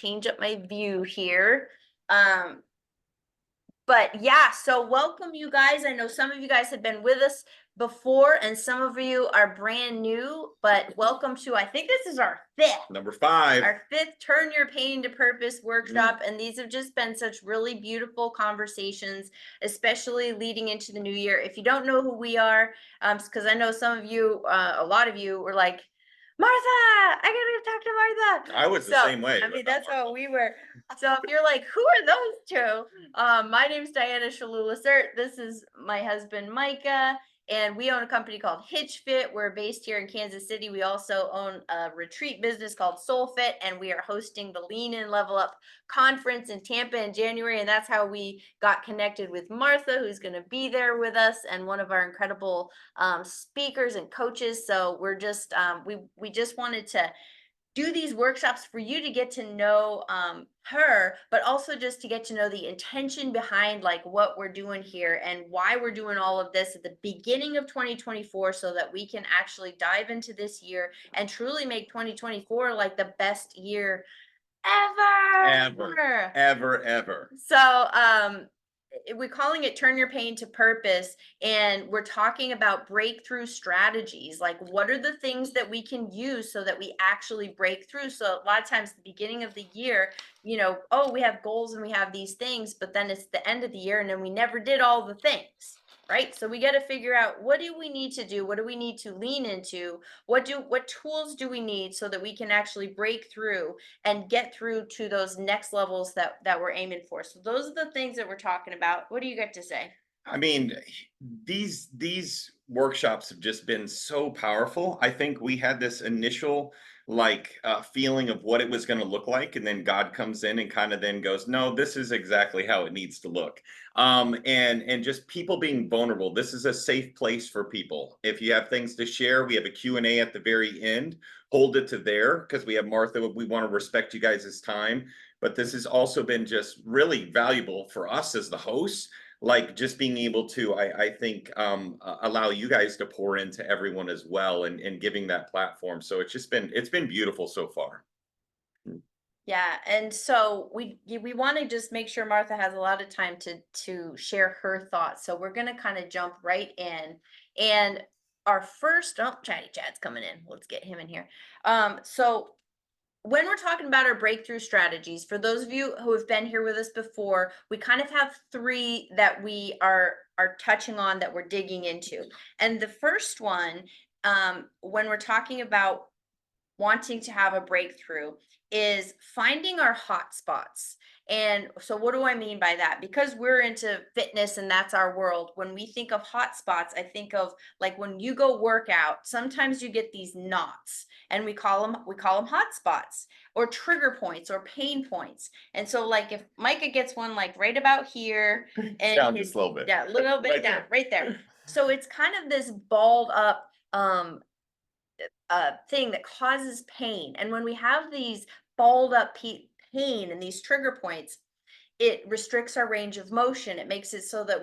change up my view here. Um, but yeah, so welcome you guys. I know some of you guys have been with us before and some of you are brand new, but welcome to, I think this is our fifth. Number 5. Our fifth Turn Your Pain to Purpose workshop. And these have just been such really beautiful conversations, especially leading into the new year. If you don't know who we are, because I know some of you, a lot of you were like, Martha, I gotta talk to Martha. I was the same way. I mean, that's how we were. So if you're like, who are those two? My name's Diana LaCerte. This is my husband, Micah. And we own a company called Hitch. We're based here in Kansas City. We also own a retreat business called SoulFIT, and we are hosting the Lean and Level Up conference in Tampa in January. And that's how we got connected with Martha, who's going to be there with us, and one of our incredible speakers and coaches. So we're just we just wanted to do these workshops for you to get to know her, but also just to get to know the intention behind like what we're doing here and why we're doing all of this at the beginning of 2024 so that we can actually dive into this year and truly make 2024 like the best year Ever. So we're calling it Turn Your Pain to Purpose, and we're talking about breakthrough strategies. Like, what are the things that we can use so that we actually break through? So a lot of times at the beginning of the year, oh, we have goals and we have these things, but then it's the end of the year and then we never did all the things. Right? So we got to figure out, what do we need to do? What do we need to lean into? What tools do we need so that we can actually break through and get through to those next levels that we're aiming for? So those are the things that we're talking about. What do you got to say? I mean, these workshops have just been so powerful. I think we had this initial feeling of what it was going to look like, and then God comes in and kind of then goes, no, this is exactly how it needs to look. And just people being vulnerable. This is a safe place for people. If you have things to share, we have a Q&A at the very end. Hold it to there, because we have Martha. We want to respect you guys' time, but this has also been just really valuable for us as the hosts, like just being able to, I think, allow you guys to pour into everyone as well, and giving that platform. So it's been beautiful so far. Yeah, and so we want to just make sure Martha has a lot of time to share her thoughts. So we're gonna kind of jump right in. And our first, oh, Chatty Chad's coming in. Let's get him in here. So when we're talking about our breakthrough strategies, for those of you who have been here with us before, we kind of have three that we are touching on, that we're digging into. And the first one, when we're talking about wanting to have a breakthrough, is finding our hot spots. And so what do I mean by that? Because we're into fitness and that's our world. When we think of hot spots, I think of like when you go work out, sometimes you get these knots, and we call them hot spots or trigger points or pain points. And so like if Micah gets one like right about here and Down just a little bit. Yeah, a little bit Right down, there. right there. So it's kind of this balled up thing that causes pain. And when we have these balled up pain and these trigger points, it restricts our range of motion. It makes it so that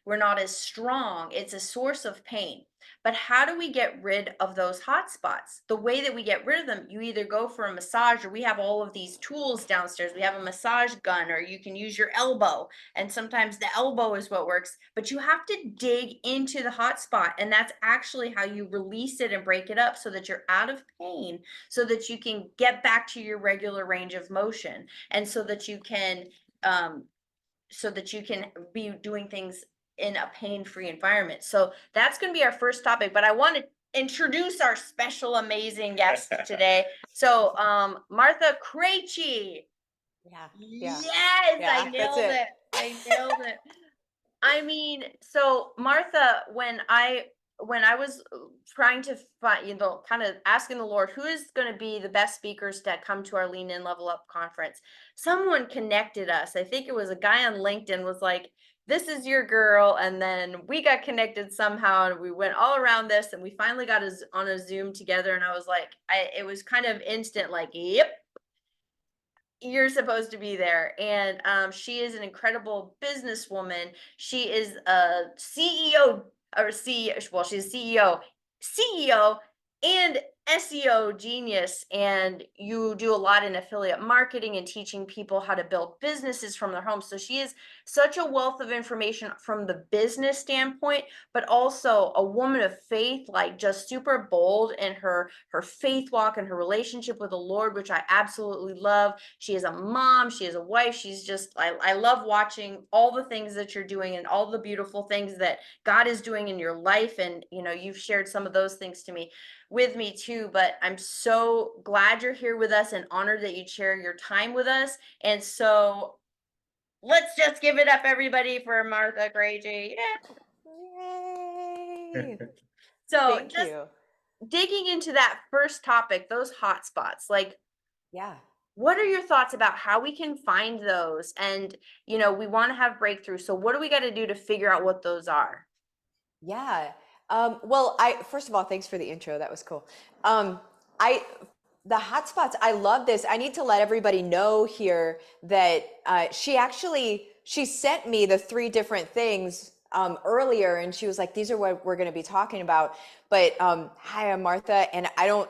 we're not as strong. It's a source of pain. But how do we get rid of those hot spots? The way that we get rid of them, you either go for a massage, or we have all of these tools downstairs. We have a massage gun, or you can use your elbow. And sometimes the elbow is what works, but you have to dig into the hot spot. And that's actually how you release it and break it up so that you're out of pain, so that you can get back to your regular range of motion, and so that you can be doing things in a pain-free environment. So that's going to be our first topic, but I want to introduce our special amazing guest today. So Martha Krejci. Yeah. Yes, Yeah, I nailed it. I nailed it. I mean, so Martha, when I was trying to find, kind of asking the Lord, who is going to be the best speakers that come to our Lean In Level Up conference, someone connected us. I think it was a guy on LinkedIn was like, this is your girl. And then we got connected somehow, and we went all around this, and we finally got on a Zoom together. And I was like, it was kind of instant, like, yep, you're supposed to be there. And she is an incredible businesswoman. She is a CEO, or CEO, well, she's CEO, and SEO genius, and you do a lot in affiliate marketing and teaching people how to build businesses from their homes. So she is such a wealth of information from the business standpoint, but also a woman of faith, like just super bold in her faith walk and her relationship with the Lord, which I absolutely love. She is a mom, she is a wife. She's just I love watching all the things that you're doing and all the beautiful things that God is doing in your life. And you've shared some of those things to me with me too, but I'm so glad you're here with us and honored that you share your time with us. And so let's just give it up, everybody, for Martha Krejci. Yeah. Yay! So Thank just you. digging into that first topic, those hot spots, like Yeah. what are your thoughts about how we can find those? And we want to have breakthroughs. So what do we got to do to figure out what those are? Yeah. Well, I first of all, thanks for the intro. That was cool. I the hotspots. I love this. I need to let everybody know here that she sent me the three different things earlier, and she was like, "These are what we're going to be talking about." But hi, I'm Martha, and I don't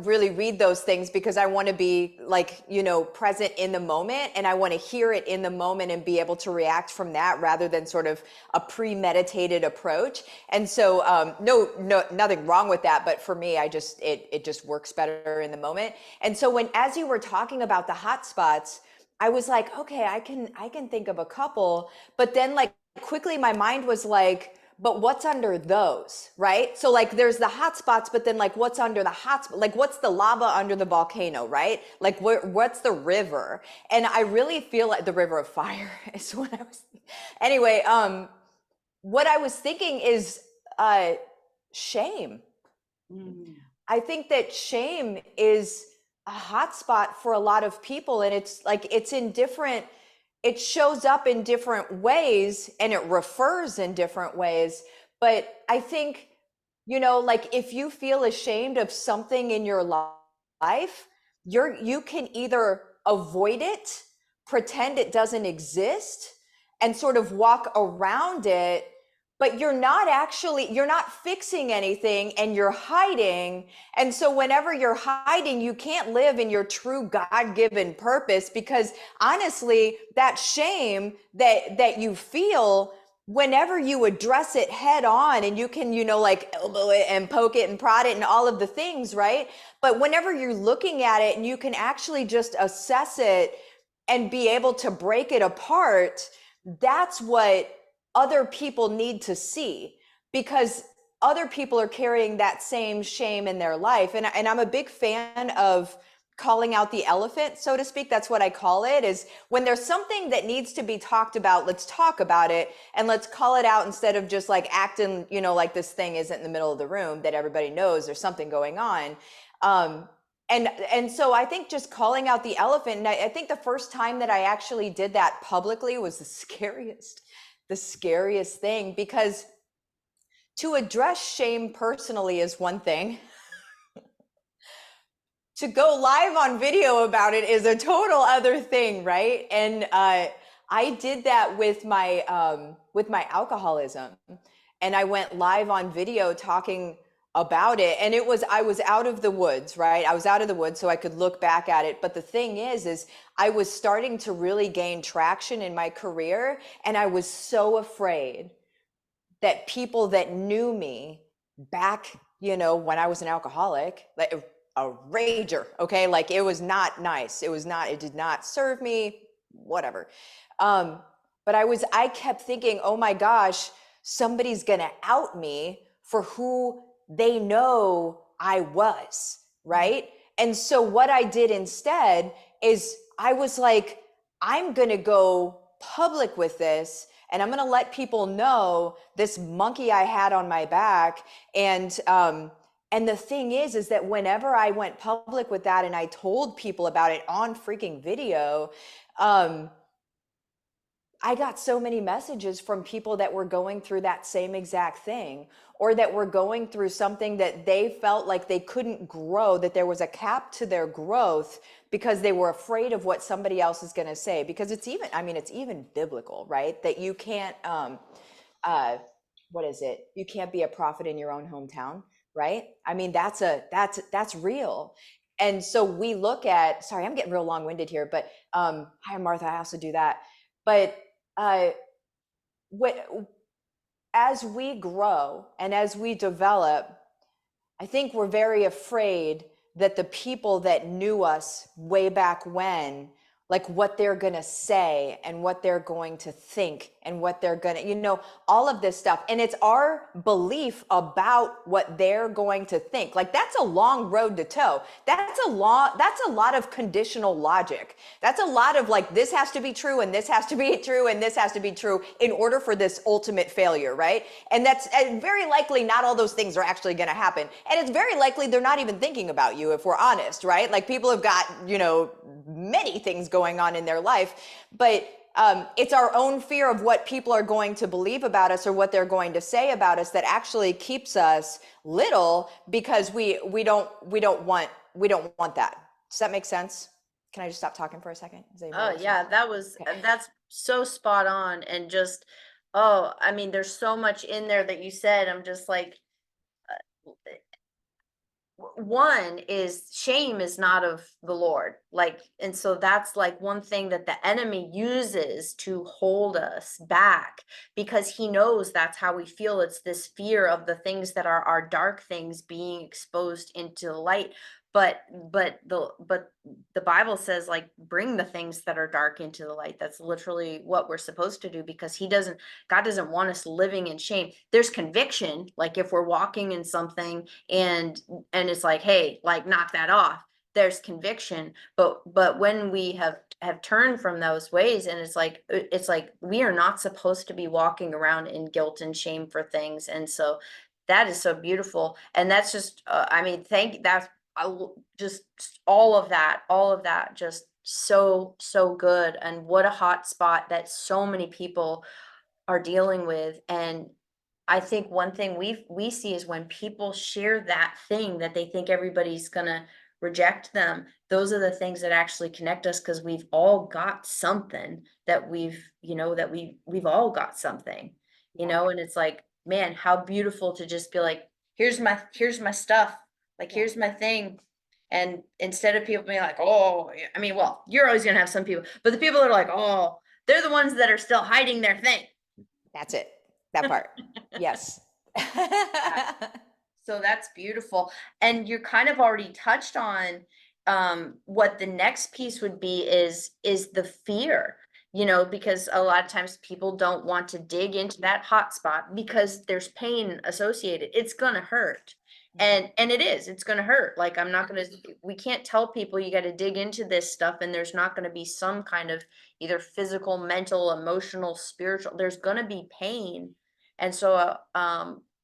really read those things because I want to be like, present in the moment, and I want to hear it in the moment and be able to react from that rather than sort of a premeditated approach. And so, no, nothing wrong with that. But for me, it just works better in the moment. And so as you were talking about the hot spots, I was like, okay, I can think of a couple, but then like quickly my mind was like, but what's under those, right? So like there's the hot spots, but then like what's under the hot spot? Like what's the lava under the volcano, right? Like what's the river? And I really feel like the river of fire is what I was thinking. Anyway, what I was thinking is shame. Mm. I think that shame is a hot spot for a lot of people, and it's like it shows up in different ways and it refers in different ways. But I think, like if you feel ashamed of something in your life, you can either avoid it, pretend it doesn't exist, and sort of walk around it, but you're not fixing anything and you're hiding. And so whenever you're hiding, you can't live in your true God-given purpose, because honestly, that shame that you feel, whenever you address it head on, and you can, like elbow it and poke it and prod it and all of the things, right? But whenever you're looking at it and you can actually just assess it and be able to break it apart, that's what other people need to see, because other people are carrying that same shame in their life. And I'm a big fan of calling out the elephant, so to speak. That's what I call it, is when there's something that needs to be talked about, let's talk about it and let's call it out, instead of just like acting, like this thing isn't in the middle of the room that everybody knows there's something going on. And so I think just calling out the elephant, and I think the first time that I actually did that publicly was the scariest thing, because to address shame personally is one thing. To go live on video about it is a total other thing, right? And I did that with my alcoholism, and I went live on video talking about it, and I was out of the woods, right? I was out of the woods so I could look back at it. But the thing is I was starting to really gain traction in my career, and I was so afraid that people that knew me back, when I was an alcoholic, like a rager, okay? Like it was not nice. It did not serve me, whatever. But I kept thinking, oh my gosh, somebody's gonna out me for who they know I was, right? And so what I did instead is I was like, I'm gonna go public with this, and I'm gonna let people know this monkey I had on my back. And the thing is that whenever I went public with that and I told people about it on freaking video, I got so many messages from people that were going through that same exact thing, or that were going through something that they felt like they couldn't grow, that there was a cap to their growth because they were afraid of what somebody else is going to say. Because it's even biblical, right? That you can't, what is it? You can't be a prophet in your own hometown. right? I mean, that's real. And so we look at, sorry, I'm getting real long-winded here, but hi, Martha, I also do that. But what, as we grow and as we develop, I think we're very afraid that the people that knew us way back when, like what they're going to say and what they're going to think and what they're going to, all of this stuff. And it's our belief about what they're going to think. Like that's a long road to toe. That's a lot of conditional logic. That's a lot of like, this has to be true and this has to be true and this has to be true in order for this ultimate failure, right? And that's very likely not all those things are actually going to happen. And it's very likely they're not even thinking about you, if we're honest, right? Like people have got, many things going on in their life, but it's our own fear of what people are going to believe about us or what they're going to say about us that actually keeps us little, because we don't want that. Does that make sense? Can I just stop talking for a second? Oh yeah, that's so spot on. And just, I mean, there's so much in there that you said. I'm just like, one is shame is not of the Lord. Like, and so that's like one thing that the enemy uses to hold us back, because he knows that's how we feel. It's this fear of the things that are our dark things being exposed into the light. But the Bible says, like, bring the things that are dark into the light. That's literally what we're supposed to do, because God doesn't want us living in shame. There's conviction, like if we're walking in something and it's like, hey, like knock that off. There's conviction, but when we have turned from those ways, and it's like we are not supposed to be walking around in guilt and shame for things. And so that is so beautiful. And that's just I mean, just all of that just so good. And what a hot spot that so many people are dealing with. And I think one thing we see is when people share that thing that they think everybody's gonna reject them, those are the things that actually connect us, because we've all got something that we've all got something, and it's like, man, how beautiful to just be like, here's my stuff, like here's my thing. And instead of people being like, oh, I mean, well, you're always gonna have some people, but the people that are like, oh, they're the ones that are still hiding their thing. That's it. That part. Yes. So that's beautiful. And you kind of already touched on what the next piece would be is the fear, because a lot of times people don't want to dig into that hot spot because there's pain associated. It's gonna hurt. And it's gonna hurt. Like, we can't tell people you got to dig into this stuff and there's not going to be some kind of either physical, mental, emotional, spiritual, there's going to be pain. And so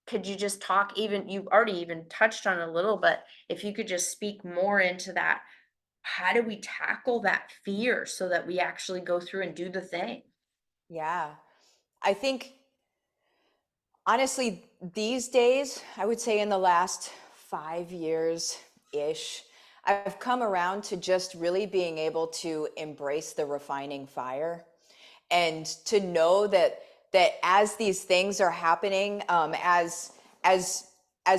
could you just talk, even you've already even touched on it a little, but if you could just speak more into that, how do we tackle that fear so that we actually go through and do the thing? Yeah. I think honestly, these days, I would say in the last 5 years-ish, I've come around to just really being able to embrace the refining fire, and to know that as these things are happening, as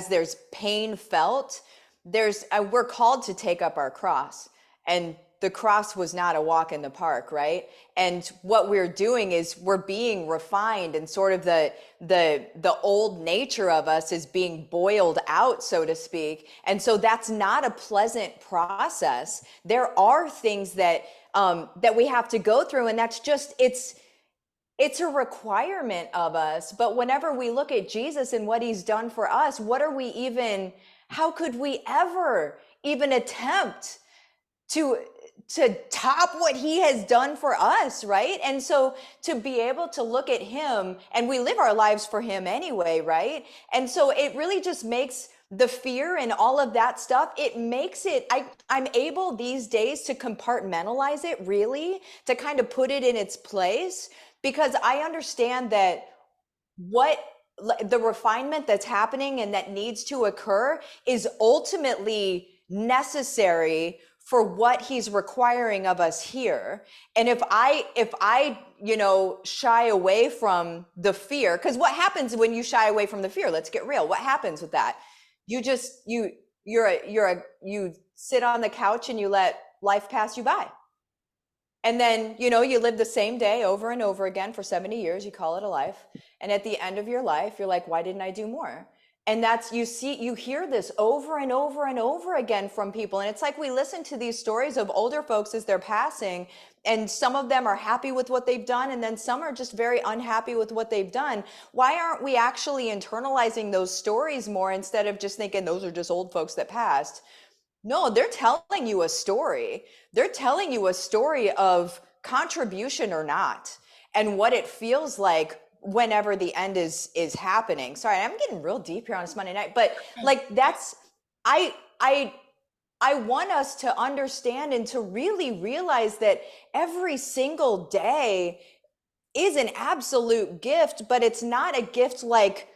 there's pain felt, we're called to take up our cross. And the cross was not a walk in the park, right? And what we're doing is we're being refined, and sort of the old nature of us is being boiled out, so to speak. And so that's not a pleasant process. There are things that we have to go through, and that's just, it's a requirement of us. But whenever we look at Jesus and what he's done for us, how could we ever even attempt to top what he has done for us, right? And so to be able to look at him, and we live our lives for him anyway, right? And so it really just makes the fear and all of that stuff, I'm able these days to compartmentalize it, really, to kind of put it in its place, because I understand that the refinement that's happening and that needs to occur is ultimately necessary for what he's requiring of us here. And if I shy away from the fear, because what happens when you shy away from the fear? Let's get real. What happens with that? You just, you sit on the couch and you let life pass you by. And then, you live the same day over and over again for 70 years, you call it a life. And at the end of your life, you're like, why didn't I do more? And you hear this over and over and over again from people. And it's like we listen to these stories of older folks as they're passing, and some of them are happy with what they've done, and then some are just very unhappy with what they've done. Why aren't we actually internalizing those stories more instead of just thinking those are just old folks that passed? No, they're telling you a story. They're telling you a story of contribution or not, and what it feels like whenever the end is happening. Sorry, I'm getting real deep here on this Monday night, but like that's I want us to understand and to really realize that every single day is an absolute gift, but it's not a gift like,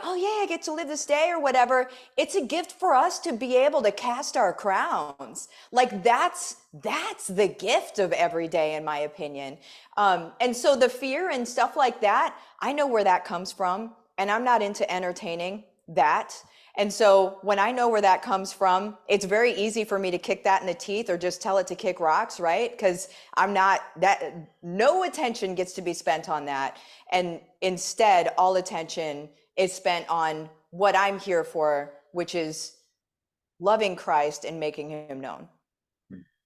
oh yeah, I get to live this day or whatever. It's a gift for us to be able to cast our crowns. Like that's the gift of every day, in my opinion. And so the fear and stuff like that, I know where that comes from, and I'm not into entertaining that. And so when I know where that comes from, it's very easy for me to kick that in the teeth or just tell it to kick rocks, right? Because no attention gets to be spent on that. And instead, all attention is spent on what I'm here for, which is loving Christ and making him known.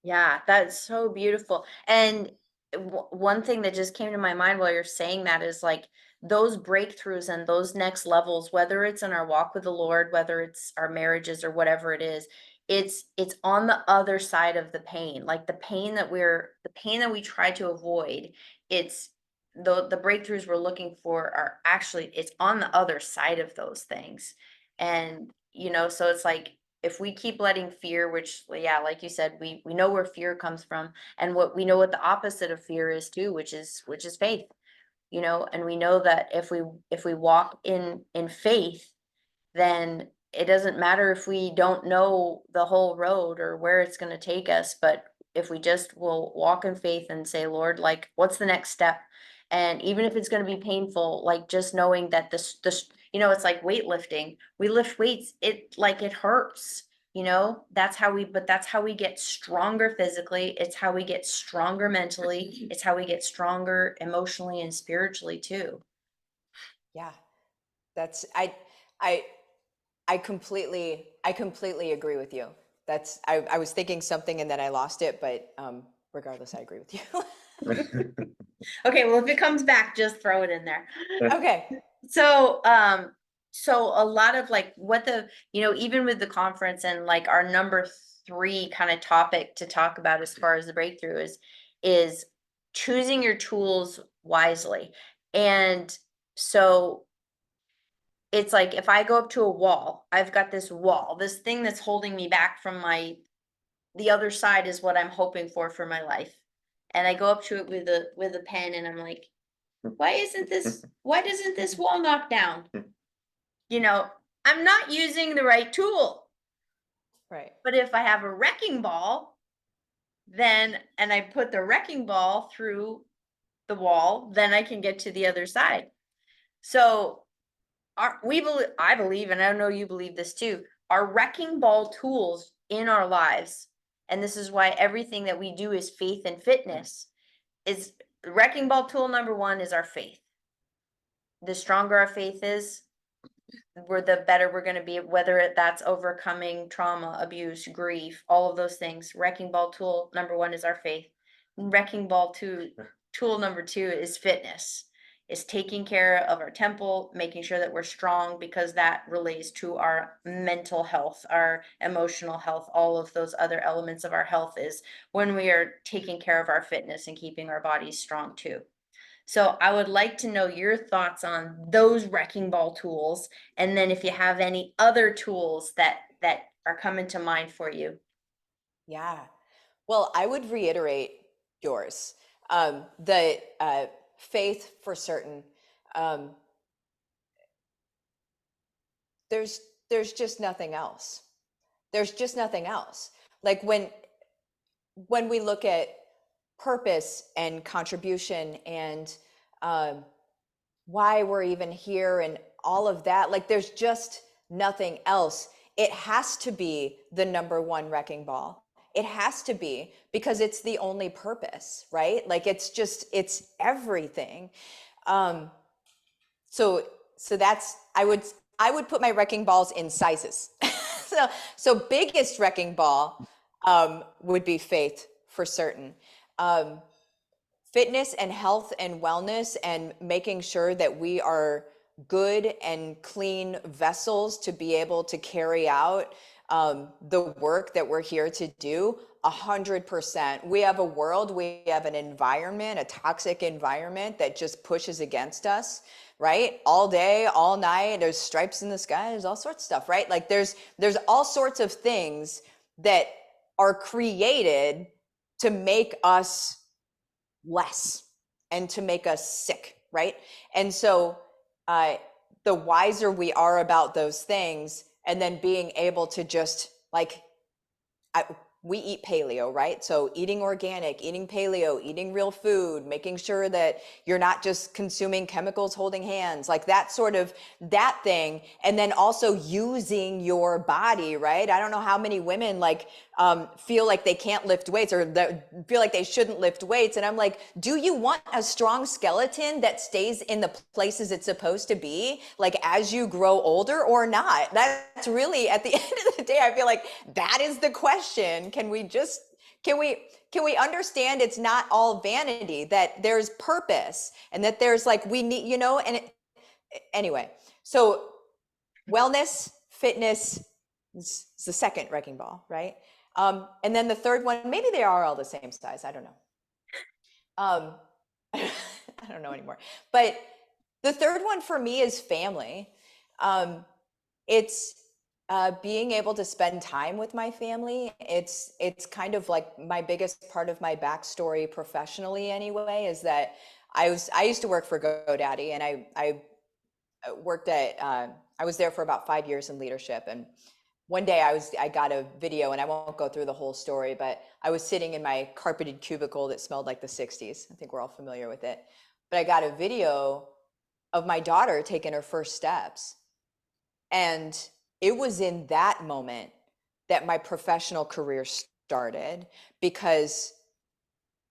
Yeah, that's so beautiful. And one thing that just came to my mind while you're saying that is like those breakthroughs and those next levels, whether it's in our walk with the Lord, whether it's our marriages or whatever it is, it's on the other side of the pain. Like the pain that we try to avoid, it's the breakthroughs we're looking for are actually, it's on the other side of those things. And so it's like if we keep letting fear, which, yeah, like you said, we know where fear comes from, and we know what the opposite of fear is too, which is faith. And we know that if we walk in faith, then it doesn't matter if we don't know the whole road or where it's going to take us, but if we just will walk in faith and say, Lord, like, what's the next step? And even if it's going to be painful, like just knowing that this, it's like weightlifting. We lift weights, it hurts, that's how we get stronger physically. It's how we get stronger mentally. It's how we get stronger emotionally and spiritually too. Yeah, that's, I completely agree with you. I was thinking something and then I lost it, but regardless, I agree with you. Okay, well, if it comes back, just throw it in there. Okay. So a lot of like what even with the conference and like our number 3 kind of topic to talk about as far as the breakthrough is choosing your tools wisely. And so it's like if I go up to a wall, I've got this wall, this thing that's holding me back from the other side is what I'm hoping for my life. And I go up to it with a pen and I'm like, why doesn't this wall knock down? I'm not using the right tool. Right. But if I have a wrecking ball, and I put the wrecking ball through the wall, then I can get to the other side. So I believe, and I know you believe this too, our wrecking ball tools in our lives, and this is why everything that we do is faith and fitness, is wrecking ball tool number 1 is our faith. The stronger our faith is, the better we're going to be, whether that's overcoming trauma, abuse, grief, all of those things. Wrecking ball tool number 1 is our faith. Wrecking ball tool number 2 is fitness. Is taking care of our temple, making sure that we're strong, because that relates to our mental health, our emotional health, all of those other elements of our health is when we are taking care of our fitness and keeping our bodies strong too. So I would like to know your thoughts on those wrecking ball tools, and then if you have any other tools that are coming to mind for you. Yeah. Well, I would reiterate yours. The faith for certain. There's just nothing else. There's just nothing else. Like when we look at purpose and contribution and why we're even here and all of that, like there's just nothing else. It has to be the number one wrecking ball. It has to be, because it's the only purpose, right? Like it's everything. Um, so that's, I would put my wrecking balls in sizes. So biggest wrecking ball would be faith, for certain. Um, Fitness and health and wellness, and making sure that we are good and clean vessels to be able to carry out the work that we're here to do. 100%. We have a world, we have an environment, a toxic environment that just pushes against us, right? All day, all night. There's stripes in the sky. There's all sorts of stuff, right? Like there's all sorts of things that are created to make us less and to make us sick, right? And so uh, the wiser we are about those things, and then being able to just like, we eat paleo, right? So eating organic, eating paleo, eating real food, making sure that you're not just consuming chemicals holding hands, like that sort of, that thing. And then also using your body, right? I don't know how many women like feel like they can't lift weights, or that feel like they shouldn't lift weights. And I'm like, do you want a strong skeleton that stays in the places it's supposed to be, like as you grow older, or not? That's really, at the end of the day, I feel like that is the question. Can we understand it's not all vanity, that there's purpose, and that there's like, we need, anyway, so wellness, fitness is the second wrecking ball, right? And then the third one, maybe they are all the same size. I don't know. I don't know anymore. But the third one for me is family. It's being able to spend time with my family. It's kind of like my biggest part of my backstory professionally anyway, is that I used to work for GoDaddy, and I worked at, I was there for about 5 years in leadership. And one day I got a video, and I won't go through the whole story, but I was sitting in my carpeted cubicle that smelled like the 60s. I think we're all familiar with it. But I got a video of my daughter taking her first steps. And it was in that moment that my professional career started, because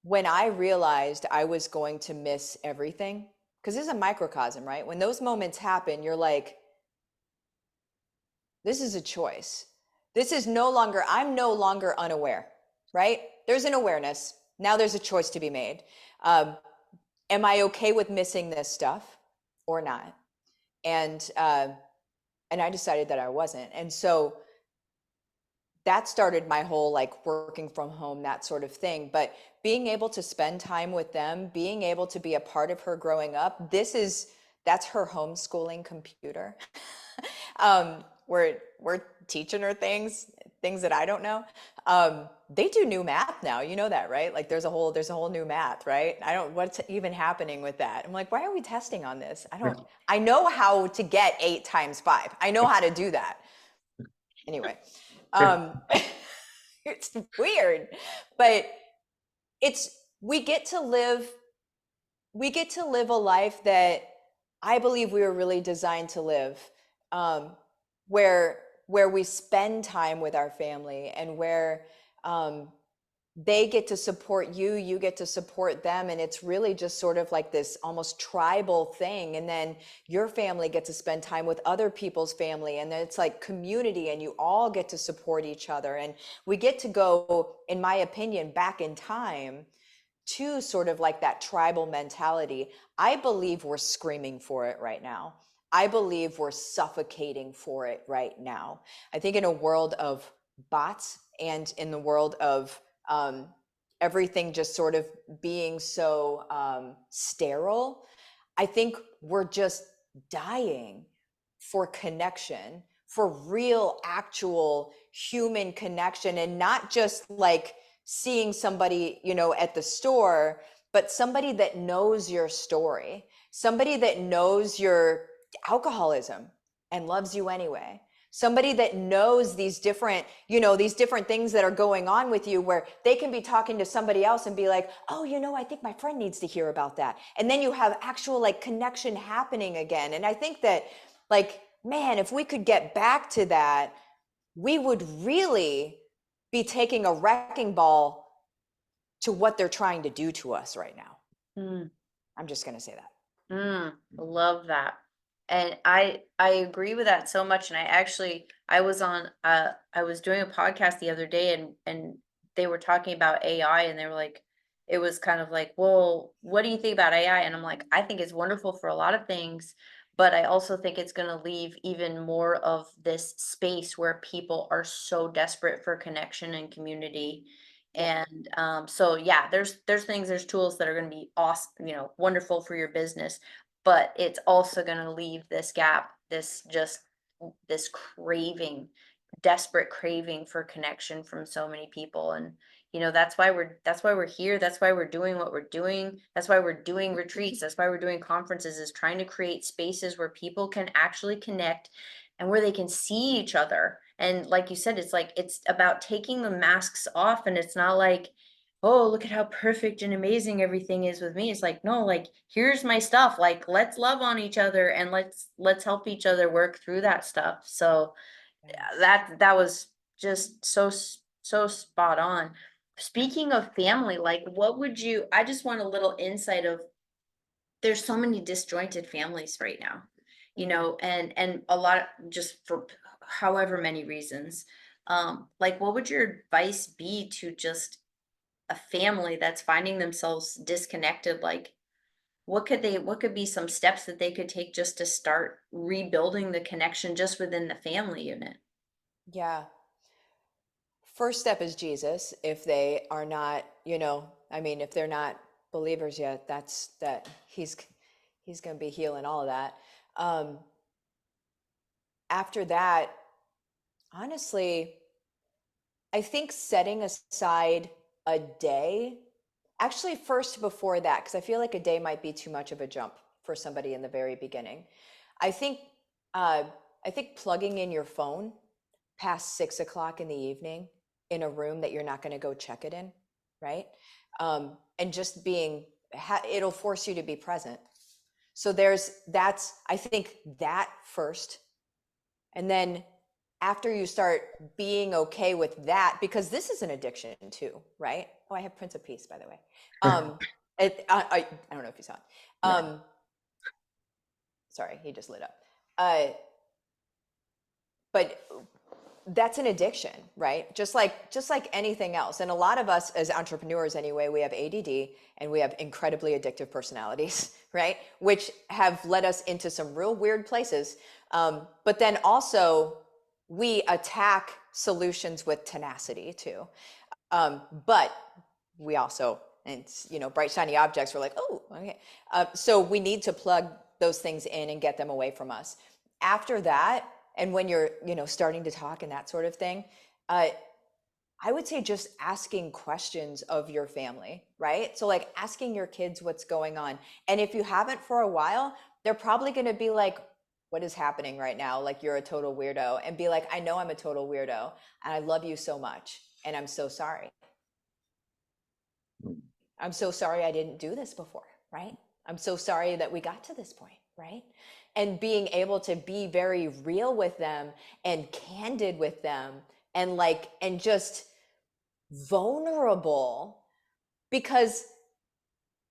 when I realized I was going to miss everything, because this is a microcosm, right? When those moments happen, you're like, this is a choice. This is no longer, I'm no longer unaware, right? There's an awareness. Now there's a choice to be made. Am I okay with missing this stuff or not? And I decided that I wasn't. And so that started my whole like working from home, that sort of thing. But being able to spend time with them, being able to be a part of her growing up, that's her homeschooling computer. We're teaching her things that I don't know. They do new math now, you know that, right? Like there's a whole new math, right? What's even happening with that? I'm like, why are we testing on this? I know how to get 8 times 5. I know how to do that. Anyway, it's weird, but we get to live a life that I believe we were really designed to live, where we spend time with our family, and where they get to support you, you get to support them. And it's really just sort of like this almost tribal thing. And then your family gets to spend time with other people's family. And then it's like community, and you all get to support each other. And we get to go, in my opinion, back in time to sort of like that tribal mentality. I believe we're screaming for it right now. I believe we're suffocating for it right now. I think in a world of bots, and in the world of everything just sort of being so sterile, I think we're just dying for connection, for real, actual human connection, and not just like seeing somebody, at the store, but somebody that knows your story, somebody that knows your alcoholism and loves you anyway. Somebody that knows these different things that are going on with you, where they can be talking to somebody else and be like, oh, I think my friend needs to hear about that. And then you have actual like connection happening again. And I think that like man, if we could get back to that, we would really be taking a wrecking ball to what they're trying to do to us right now. Mm. I'm just going to say that. Love that. And I agree with that so much. And I was on I was doing a podcast the other day, and they were talking about AI, and they were like, it was kind of like, well, what do you think about AI? And I'm like, I think it's wonderful for a lot of things, but I also think it's going to leave even more of this space where people are so desperate for connection and community. Yeah. And so yeah, there's things, there's tools that are going to be awesome, wonderful for your business, but it's also going to leave this gap, this craving, desperate craving for connection from so many people. And that's why we're here, that's why we're doing what we're doing, that's why we're doing retreats, that's why we're doing conferences, is trying to create spaces where people can actually connect and where they can see each other. And like you said, it's about taking the masks off, and it's not like, oh, look at how perfect and amazing everything is with me. It's like, no, like, here's my stuff. Like, let's love on each other, and let's help each other work through that stuff. So Yes. that was just so spot on. Speaking of family, like, what would you, I just want a little insight of, there's so many disjointed families right now, and a lot, just for however many reasons. Like, what would your advice be to just a family that's finding themselves disconnected? Like, what could be some steps that they could take just to start rebuilding the connection just within the family unit? Yeah. First step is Jesus. If they are not, I mean, if they're not believers yet, that's that he's going to be healing all of that. Um, After that, honestly, I think setting aside a day, actually, first before that, because I feel like a day might be too much of a jump for somebody in the very beginning. I think, uh, I think plugging in your phone past 6 o'clock in the evening in a room that you're not going to go check it in, right? And just it'll force you to be present. So I think that first. And then after you start being okay with that, because this is an addiction too, right? Oh, I have Prince of Peace, by the way. I don't know if you saw it. No. Sorry, he just lit up. But that's an addiction, right? Just like anything else. And a lot of us as entrepreneurs anyway, we have ADD and we have incredibly addictive personalities, right? Which have led us into some real weird places. But then also we attack solutions with tenacity too. But we also, and bright shiny objects, we're like, oh, okay. So we need to plug those things in and get them away from us. After that, and when you're, starting to talk and that sort of thing, I would say just asking questions of your family, right? So like asking your kids what's going on. And if you haven't for a while, they're probably going to be like, what is happening right now? Like, you're a total weirdo. And be like, I know I'm a total weirdo and I love you so much. And I'm so sorry. I'm so sorry I didn't do this before, right? I'm so sorry that we got to this point, right? And being able to be very real with them and candid with them and just vulnerable, because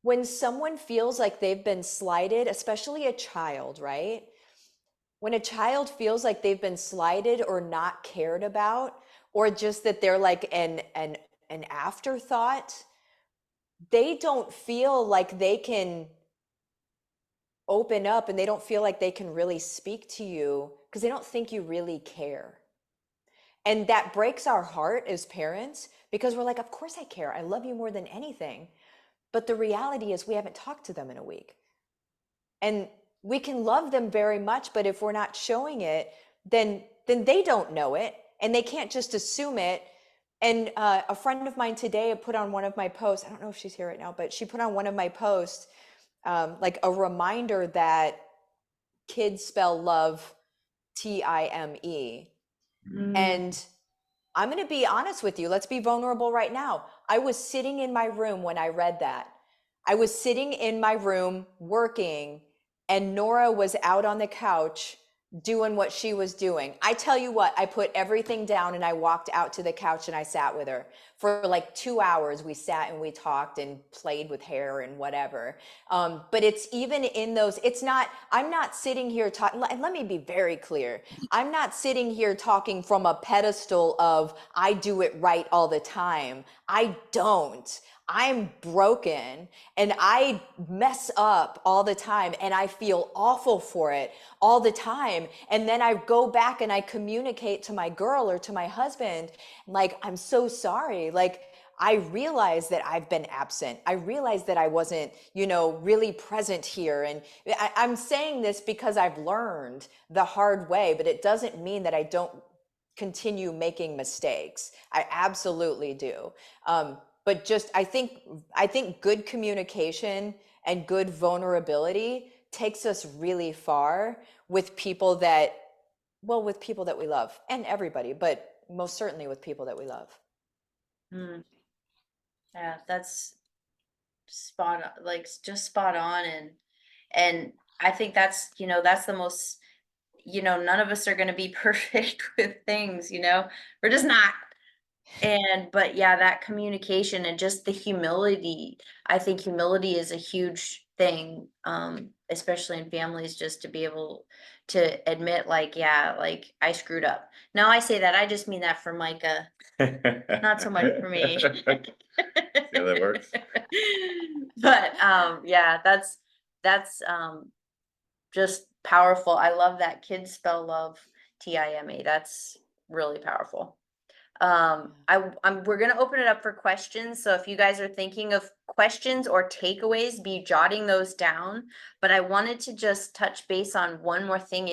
when someone feels like they've been slighted, especially a child, right? When a child feels like they've been slighted or not cared about, or just that they're like an afterthought, they don't feel like they can open up, and they don't feel like they can really speak to you because they don't think you really care. And that breaks our heart as parents, because we're like, of course I care. I love you more than anything. But the reality is we haven't talked to them in a week. And we can love them very much, but if we're not showing it, then they don't know it, and they can't just assume it. And a friend of mine today put on one of my posts, I don't know if she's here right now, but she put on one of my posts, like a reminder that kids spell love Time. And I'm going to be honest with you. Let's be vulnerable right now. I was sitting in my room when I read that. I was sitting in my room working, and Nora was out on the couch doing what she was doing. I tell you what, I put everything down and I walked out to the couch and I sat with her for like 2 hours. We sat and we talked and played with hair and whatever. But it's even in those, I'm not sitting here talking, and let me be very clear. I'm not sitting here talking from a pedestal of I do it right all the time. I don't. I'm broken and I mess up all the time and I feel awful for it all the time. And then I go back and I communicate to my girl or to my husband, like, I'm so sorry. Like, I realize that I've been absent. I realize that I wasn't, really present here. And I'm saying this because I've learned the hard way, but it doesn't mean that I don't continue making mistakes. I absolutely do. But just I think good communication and good vulnerability takes us really far with people that we love, and everybody, but most certainly with people that we love. Mm, yeah, that's just spot on. And I think that's the most, none of us are going to be perfect with things, we're just not. But yeah, that communication and just the humility, I think humility is a huge thing, especially in families, just to be able to admit, like, yeah, like I screwed up. Now I say that, I just mean that for Micah, not so much for me. Yeah, that works. But yeah, that's just powerful. I love that kids spell love TIME. That's really powerful. We're gonna open it up for questions. So if you guys are thinking of questions or takeaways, be jotting those down. But I wanted to just touch base on one more thing.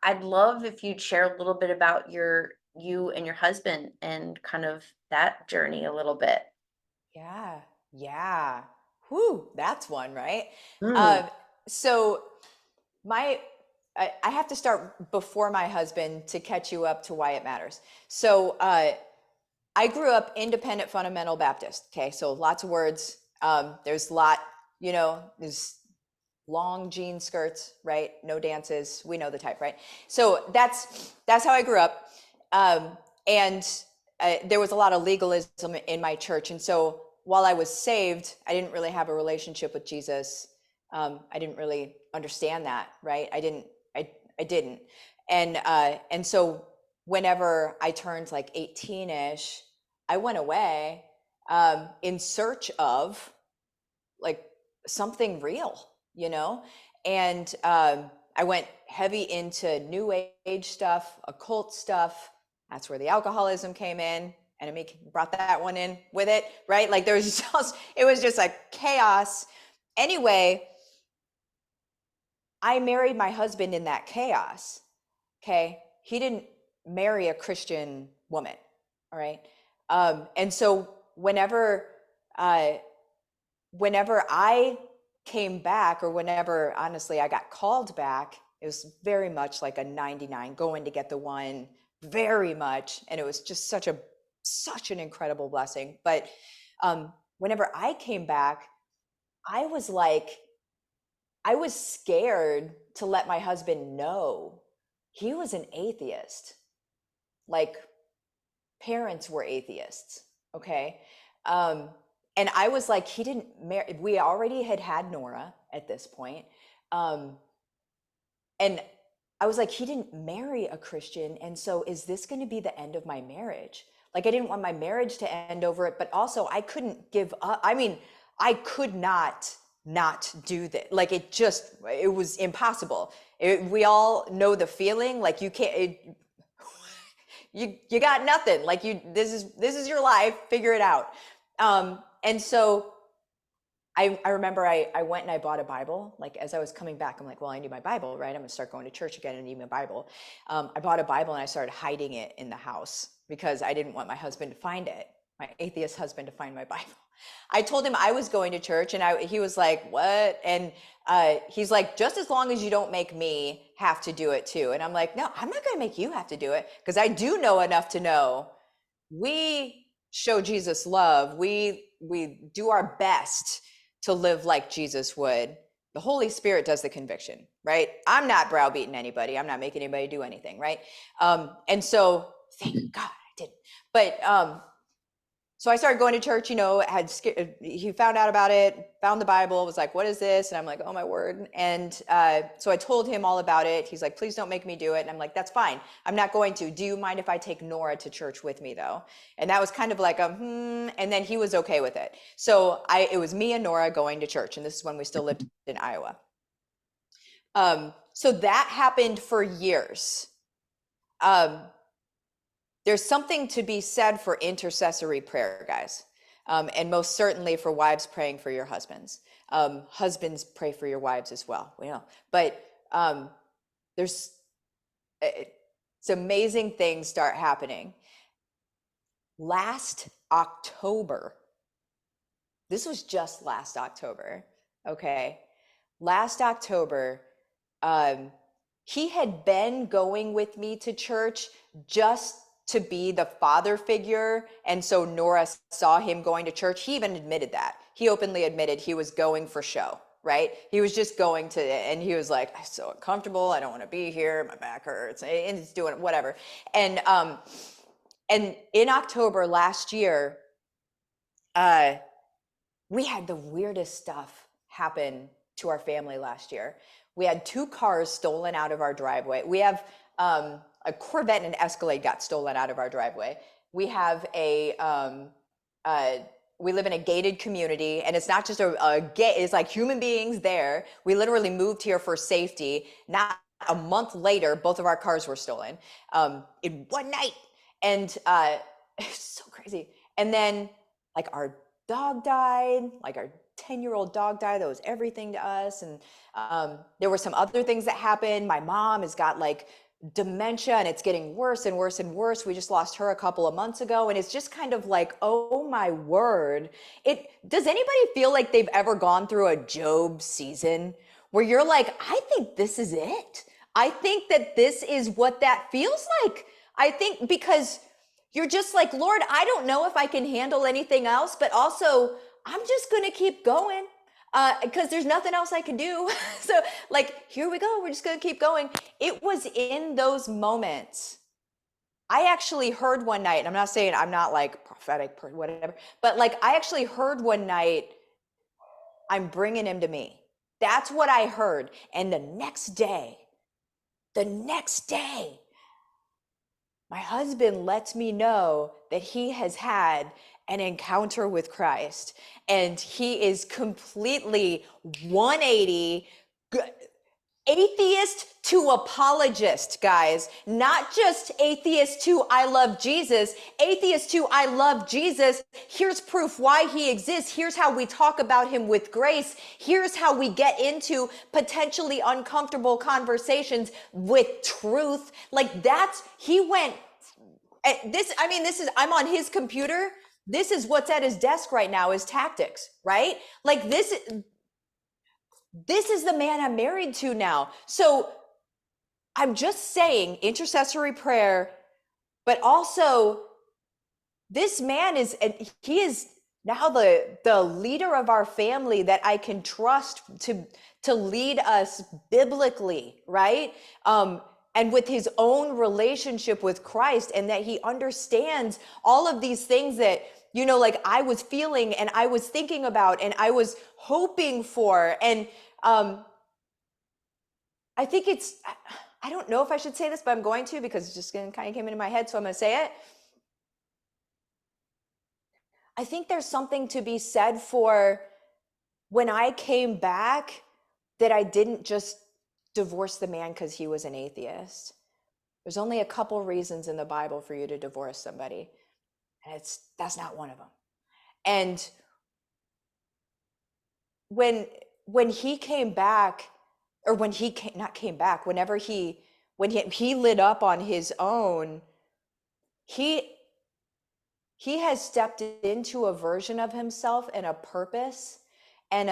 I'd love if you'd share a little bit about you and your husband and kind of that journey a little bit. Yeah. Whew, that's one, right? Mm. So I have to start before my husband to catch you up to why it matters. So I grew up independent fundamental Baptist. Okay, so lots of words. There's a lot, there's long jean skirts, right? No dances. We know the type, right? So that's how I grew up. And there was a lot of legalism in my church. And so while I was saved, I didn't really have a relationship with Jesus. I didn't really understand that, right? I didn't. And so whenever I turned like 18-ish, I went away in search of like something real, and I went heavy into new age stuff, occult stuff. That's where the alcoholism came in, and Amy brought that one in with it, right? Like it was just like chaos. Anyway, I married my husband in that chaos. Okay. He didn't marry a Christian woman. All right. And so whenever I came back, or whenever, honestly, I got called back, it was very much like a 99 going to get the one, very much. And it was just such an incredible blessing. But whenever I came back, I was scared to let my husband know he was an atheist. Like, parents were atheists. Okay. And I was like, he didn't marry, we already had Nora at this point. And I was like, he didn't marry a Christian. And so is this going to be the end of my marriage? Like, I didn't want my marriage to end over it, but also I couldn't give up. I mean, I could not do that. Like, it was impossible. We all know the feeling, like you can't, you got nothing. Like, this is your life, figure it out. And so I remember I went and I bought a Bible. Like, as I was coming back, I'm like, well, I need my Bible, right? I'm gonna start going to church again. I need my Bible. I bought a Bible and I started hiding it in the house because I didn't want my husband to find it, my atheist husband to find my Bible. I told him I was going to church, and he was like, what? And he's like, just as long as you don't make me have to do it too. And I'm like, no, I'm not gonna make you have to do it, because I do know enough to know we show Jesus love. We do our best to live like Jesus would, The Holy Spirit does the conviction, right? I'm not browbeating anybody. I'm not making anybody do anything, right? And so thank God I didn't. But so I started going to church, he found out about it, found the Bible, was like, what is this? And I'm like, oh my word. And so I told him all about it. He's like, please don't make me do it. And I'm like, that's fine. I'm not going to. Do you mind if I take Nora to church with me though? And that was kind of like and then he was okay with it. So it was me and Nora going to church. And this is when we still lived in Iowa. So that happened for years. There's something to be said for intercessory prayer, guys. And most certainly for wives praying for your husbands. Husbands pray for your wives as well, we know. But there's some amazing things start happening. Last October, this was just last October, okay? Last October, he had been going with me to church just to be the father figure. And so Nora saw him going to church. He even admitted that. He openly admitted he was going for show, right? He was just going to, and he was like, I'm so uncomfortable. I don't want to be here. My back hurts. And he's doing whatever. And in October last year, we had the weirdest stuff happen to our family last year. We had 2 cars stolen out of our driveway. We have a Corvette and an Escalade got stolen out of our driveway. We have we live in a gated community, and it's not just a gate, it's like human beings there. We literally moved here for safety. Not a month later, both of our cars were stolen in one night. And it's so crazy. And then like our dog died, like our 10-year-old dog died. That was everything to us. And there were some other things that happened. My mom has got like dementia, and it's getting worse and worse and worse. We just lost her a couple of months ago, and it's just kind of like, oh my word. Does anybody feel like they've ever gone through a Job season where you're like, I think this is it? I think that this is what that feels like. I think because you're just like, Lord, I don't know if I can handle anything else, but also I'm just going to keep going because there's nothing else I can do. So like, here we go. We're just going to keep going. It was in those moments. I actually heard one night, and I'm not saying I'm not like prophetic or whatever, but like I actually heard one night, I'm bringing him to me. That's what I heard. And the next day, my husband lets me know that he has had an encounter with Christ, and he is completely 180, atheist to apologist, guys. Not just atheist to I love Jesus, atheist to I love Jesus. Here's proof why he exists. Here's how we talk about him with grace. Here's how we get into potentially uncomfortable conversations with truth. Like he went, I'm on his computer. This is what's at his desk right now is tactics, right? Like this is the man I'm married to now. So I'm just saying intercessory prayer, but also this man he is now the leader of our family that I can trust to lead us biblically, right? And with his own relationship with Christ, and that he understands all of these things that, like I was feeling and I was thinking about and I was hoping for. And I think I don't know if I should say this, but I'm going to because it just kind of came into my head. So I'm going to say it. I think there's something to be said for when I came back that I didn't just divorce the man because he was an atheist. There's only a couple reasons in the Bible for you to divorce somebody, and that's not one of them. And when he came back, or when he came back, when he lit up on his own, he has stepped into a version of himself and a purpose and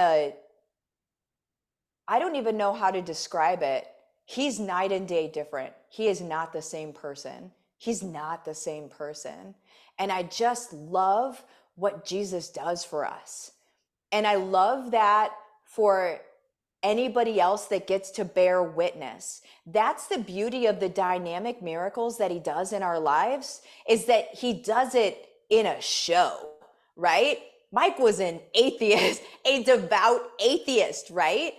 I don't even know how to describe it. He's night and day different. He is not the same person. He's not the same person. And I just love what Jesus does for us. And I love that anybody else that gets to bear witness. That's the beauty of the dynamic miracles that he does in our lives, is that he does it in a show, right? Mike was an atheist, a devout atheist, right?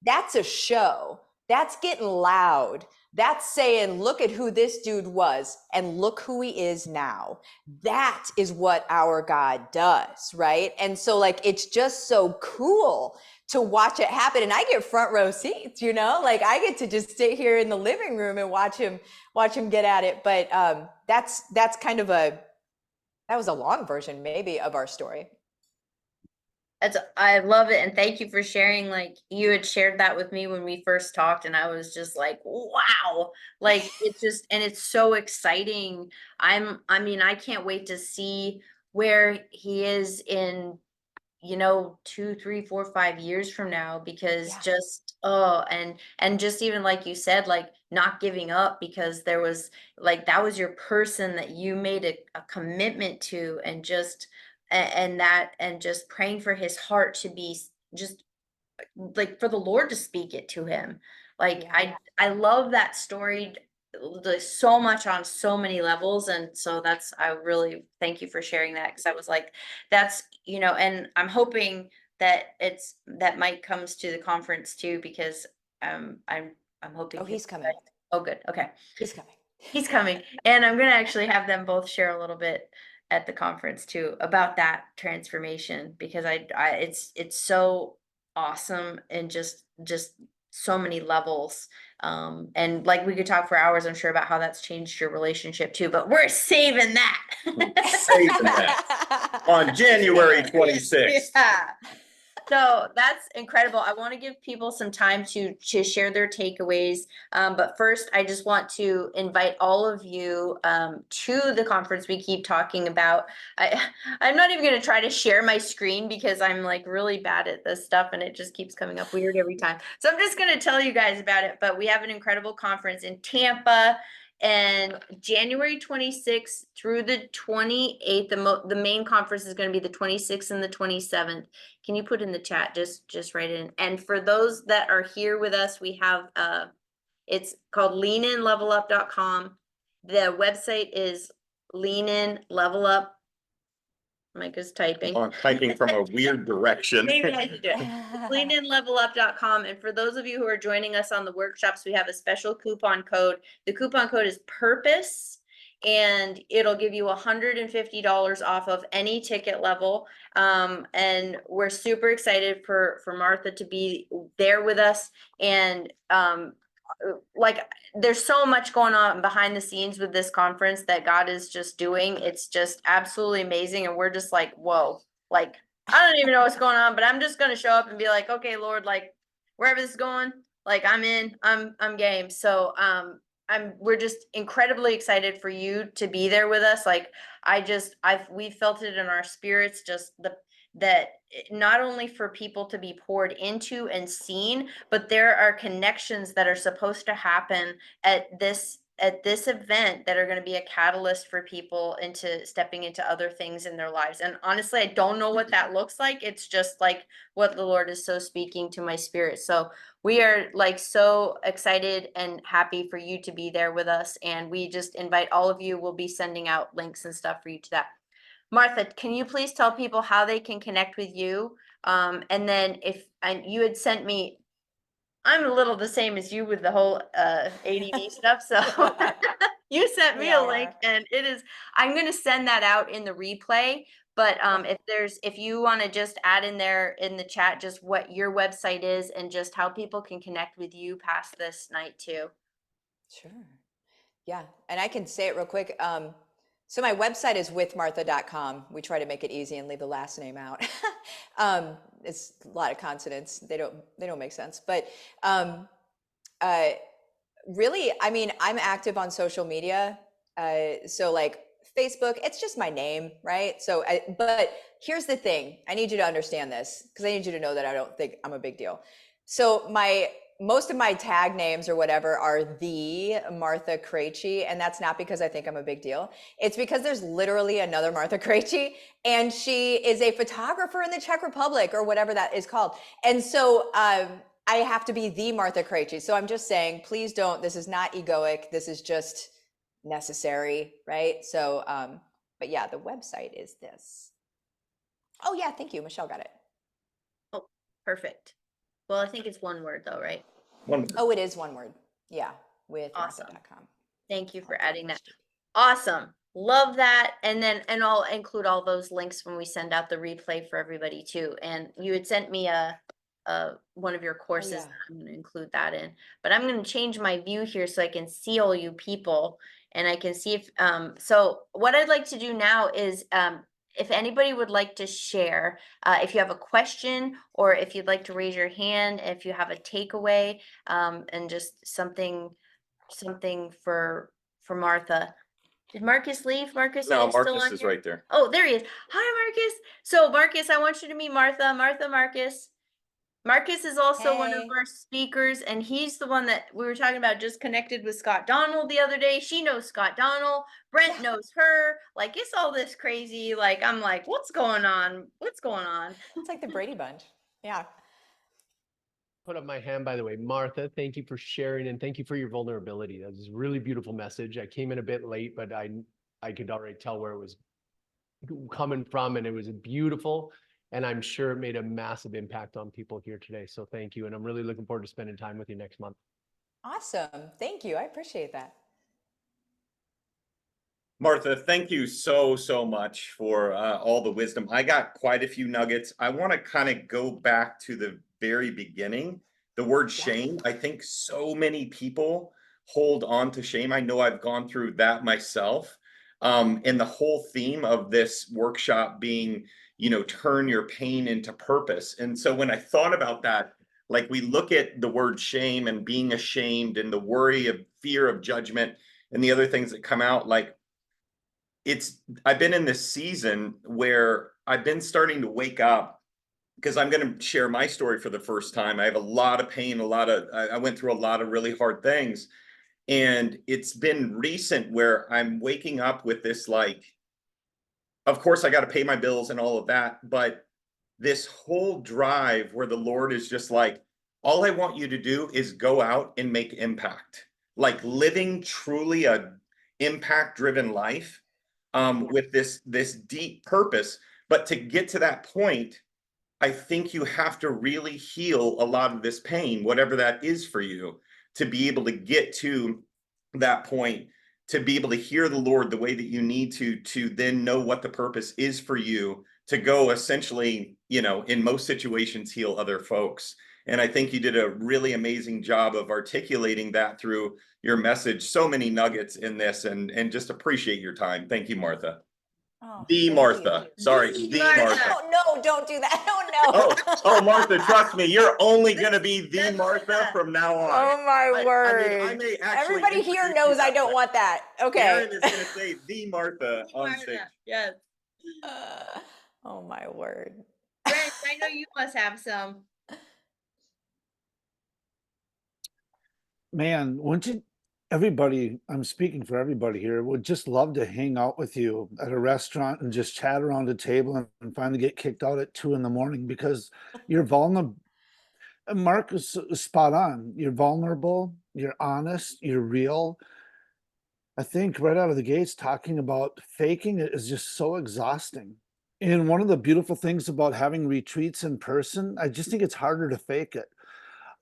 That's a show. That's getting loud. That's saying, look at who this dude was and look who he is now. That is what our God does, right? And so like, it's just so cool to watch it happen. And I get front row seats, you know, like I get to just sit here in the living room and watch him get at it. But that's kind of that was a long version maybe of our story. I love it, and thank you for sharing. Like, you had shared that with me when we first talked, and I was just like, wow, like it's just, and it's so exciting. I mean, I can't wait to see where he is in, 2, 3, 4, 5 years from now, because Yeah. just, oh, and just even like you said, like not giving up, because there was like, that was your person that you made a commitment to, and just, and just praying for his heart to be just like, for the Lord to speak it to him. Like, Yeah. I love that story, so much on so many levels. And so I really thank you for sharing that, because I was like, that's, and I'm hoping that Mike comes to the conference too, because I'm hoping Oh, he's coming. Oh, good. Okay. He's coming. He's coming. And I'm going to actually have them both share a little bit at the conference too about that transformation, because it's so awesome, and just so many levels. And like, we could talk for hours, I'm sure, about how that's changed your relationship too, but we're saving that. Saving that on January 26th. Yeah. So that's incredible. I want to give people some time to share their takeaways. But first, I just want to invite all of you to the conference we keep talking about. I'm not even going to try to share my screen, because I'm like really bad at this stuff, and it just keeps coming up weird every time. So I'm just going to tell you guys about it. But we have an incredible conference in Tampa. And January 26th through the 28th, the main conference is going to be the 26th and the 27th. Can you put in the chat, just write it in. And for those that are here with us, we have it's called leaninlevelup.com. The website is leaninlevelup. Micah's typing. I'm typing from a weird direction. Maybe I should do it. leaninlevelup.com. And for those of you who are joining us on the workshops, we have a special coupon code. The coupon code is PURPOSE, and it'll give you $150 off of any ticket level. And we're super excited for Martha to be there with us. And like, there's so much going on behind the scenes with this conference that God is just doing. It's just absolutely amazing. And we're just like, whoa, like, I don't even know what's going on, but I'm just going to show up and be like, okay, Lord, like, wherever this is going, like, I'm in, I'm game. So, we're just incredibly excited for you to be there with us. Like, we felt it in our spirits, just that not only for people to be poured into and seen, but there are connections that are supposed to happen at this event that are going to be a catalyst for people into stepping into other things in their lives. And honestly, I don't know what that looks like. It's just like what the Lord is so speaking to my spirit. So we are like so excited and happy for you to be there with us. And we just invite all of you. We'll be sending out links and stuff for you to that. Martha, can you please tell people how they can connect with you? And then and you had sent me, I'm a little the same as you with the whole ADD stuff. So you sent me a link, and I'm going to send that out in the replay. But if you want to just add in there in the chat, just what your website is and just how people can connect with you past this night too. Sure. Yeah. And I can say it real quick. So my website is withmartha.com. We try to make it easy and leave the last name out. It's a lot of consonants. They don't make sense. But really, I mean, I'm active on social media. So like Facebook, it's just my name, right? So, but here's the thing. I need you to understand this, because I need you to know that I don't think I'm a big deal. So most of my tag names or whatever are the Martha Krejci, and that's not because I think I'm a big deal. It's because there's literally another Martha Krejci, and she is a photographer in the Czech Republic or whatever that is called. And so I have to be the Martha Krejci. So I'm just saying, please don't, this is not egoic. This is just necessary, right? So, but yeah, the website is this. Oh yeah, thank you. Michelle got it. Oh, perfect. Well, I think it's one word though, right? Wonderful. Oh, it is one word. Yeah, with Awesome. Martha.com. Thank you for adding that. Awesome. Love that. And I'll include all those links when we send out the replay for everybody too. And you had sent me one of your courses. yeah. That I'm going to include that in, but I'm going to change my view here so I can see all you people and I can see if, so what I'd like to do now is, if anybody would like to share, if you have a question or if you'd like to raise your hand, if you have a takeaway, and just something for Martha. Did Marcus leave? Marcus, are No, you still Marcus on is here? right there. Oh, there he is. Hi, Marcus. So Marcus, I want you to meet Martha. Marcus. Marcus is also one of Hey. our speakers, and he's the one that we were talking about, just connected with Scott Donald the other day. She knows Scott Donald. Brent knows her. Like, it's all this crazy. Like, I'm like, what's going on? What's going on? It's like the Brady Bunch. Yeah. Put up my hand, by the way. Martha, thank you for sharing and thank you for your vulnerability. That was a really beautiful message. I came in a bit late, but I could already tell where it was coming from, and it was beautiful. And I'm sure it made a massive impact on people here today. So thank you. And I'm really looking forward to spending time with you next month. Awesome. Thank you. I appreciate that. Martha, thank you so much for all the wisdom. I got quite a few nuggets. I want to kind of go back to the very beginning. The word shame, I think so many people hold on to shame. I know I've gone through that myself. And the whole theme of this workshop being, turn your pain into purpose. And so when I thought about that, like we look at the word shame and being ashamed and the worry of fear of judgment and the other things that come out, like, I've been in this season where I've been starting to wake up because I'm going to share my story for the first time. I have a lot of pain, I went through a lot of really hard things. And it's been recent where I'm waking up with this, like, of course I got to pay my bills and all of that, but this whole drive where the Lord is just like, all I want you to do is go out and make impact, like living truly a impact driven life, with this deep purpose. But to get to that point, I think you have to really heal a lot of this pain, whatever that is for you, to be able to get to that point, to be able to hear the Lord the way that you need to then know what the purpose is for you, to go essentially, in most situations, heal other folks. And I think you did a really amazing job of articulating that through your message. So many nuggets in this, and just appreciate your time. Thank you, Martha. Oh, The thank Martha. you. Sorry, The the Martha. Martha. Oh, no, don't do that. Oh, Oh, no. Martha, trust me, you're only gonna be the That's Martha Martha. from now on. Oh my I word. may actually Everybody here introduce knows you I that don't way. want that. Okay. Aaron is gonna say the Martha The on Martha. stage. Yes. Oh my word. Brent, I know you must have some. Man, wouldn't you, everybody, I'm speaking for everybody here, would just love to hang out with you at a restaurant and just chat around a table and finally get kicked out at 2 a.m. because you're vulnerable. Mark is spot on. You're vulnerable, you're honest, you're real. I think right out of the gates, talking about faking it is just so exhausting. And one of the beautiful things about having retreats in person, I just think it's harder to fake it.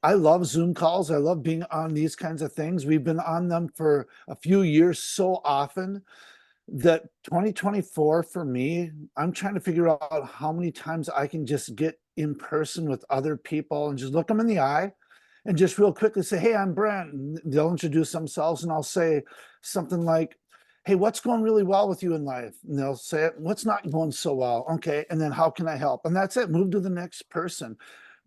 I love Zoom calls. I love being on these kinds of things. We've been on them for a few years so often that 2024 for me, I'm trying to figure out how many times I can just get in person with other people and just look them in the eye and just real quickly say, "Hey, I'm Brent." And they'll introduce themselves and I'll say something like, "Hey, what's going really well with you in life?" And they'll say, "What's not going so well?" Okay. And then how can I help? And that's it. Move to the next person.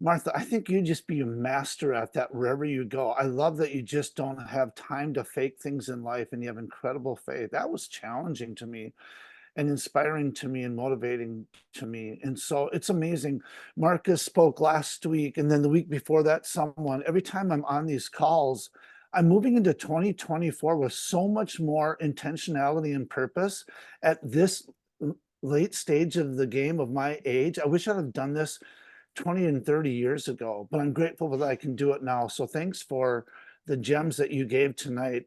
Martha, I think you just be a master at that wherever you go. I love that you just don't have time to fake things in life and you have incredible faith. That was challenging to me and inspiring to me and motivating to me. And so it's amazing. Marcus spoke last week, and then the week before that, someone. Every time I'm on these calls, I'm moving into 2024 with so much more intentionality and purpose at this late stage of the game of my age. I wish I'd have done this 20 and 30 years ago, but I'm grateful that I can do it now. So thanks for the gems that you gave tonight.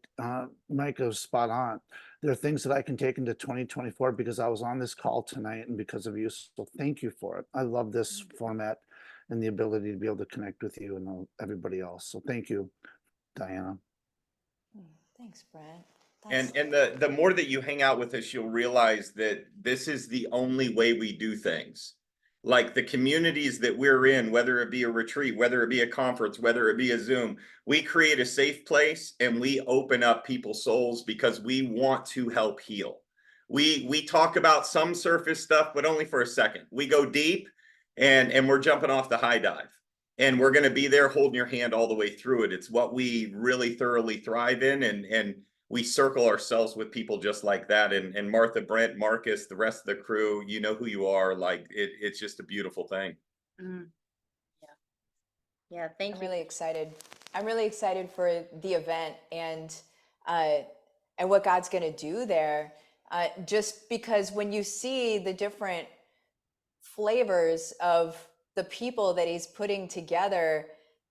Micah was spot on. There are things that I can take into 2024 because I was on this call tonight and because of you. So thank you for it. I love this format and the ability to be able to connect with you and everybody else. So thank you, Diana. Thanks, Brent. And the more that you hang out with us, you'll realize that this is the only way we do things. Like the communities that we're in, whether it be a retreat, whether it be a conference, whether it be a Zoom, we create a safe place and we open up people's souls because we want to help heal. We talk about some surface stuff, but only for a second. We go deep and we're jumping off the high dive. And we're going to be there holding your hand all the way through it. It's what we really thoroughly thrive in, and we circle ourselves with people just like that. And Martha, Brent, Marcus, the rest of the crew, you know who you are. Like it's just a beautiful thing. Yeah. Yeah. Thank I'm you. really excited. I'm really excited for the event and what God's going to do there. Just because when you see the different flavors of the people that he's putting together,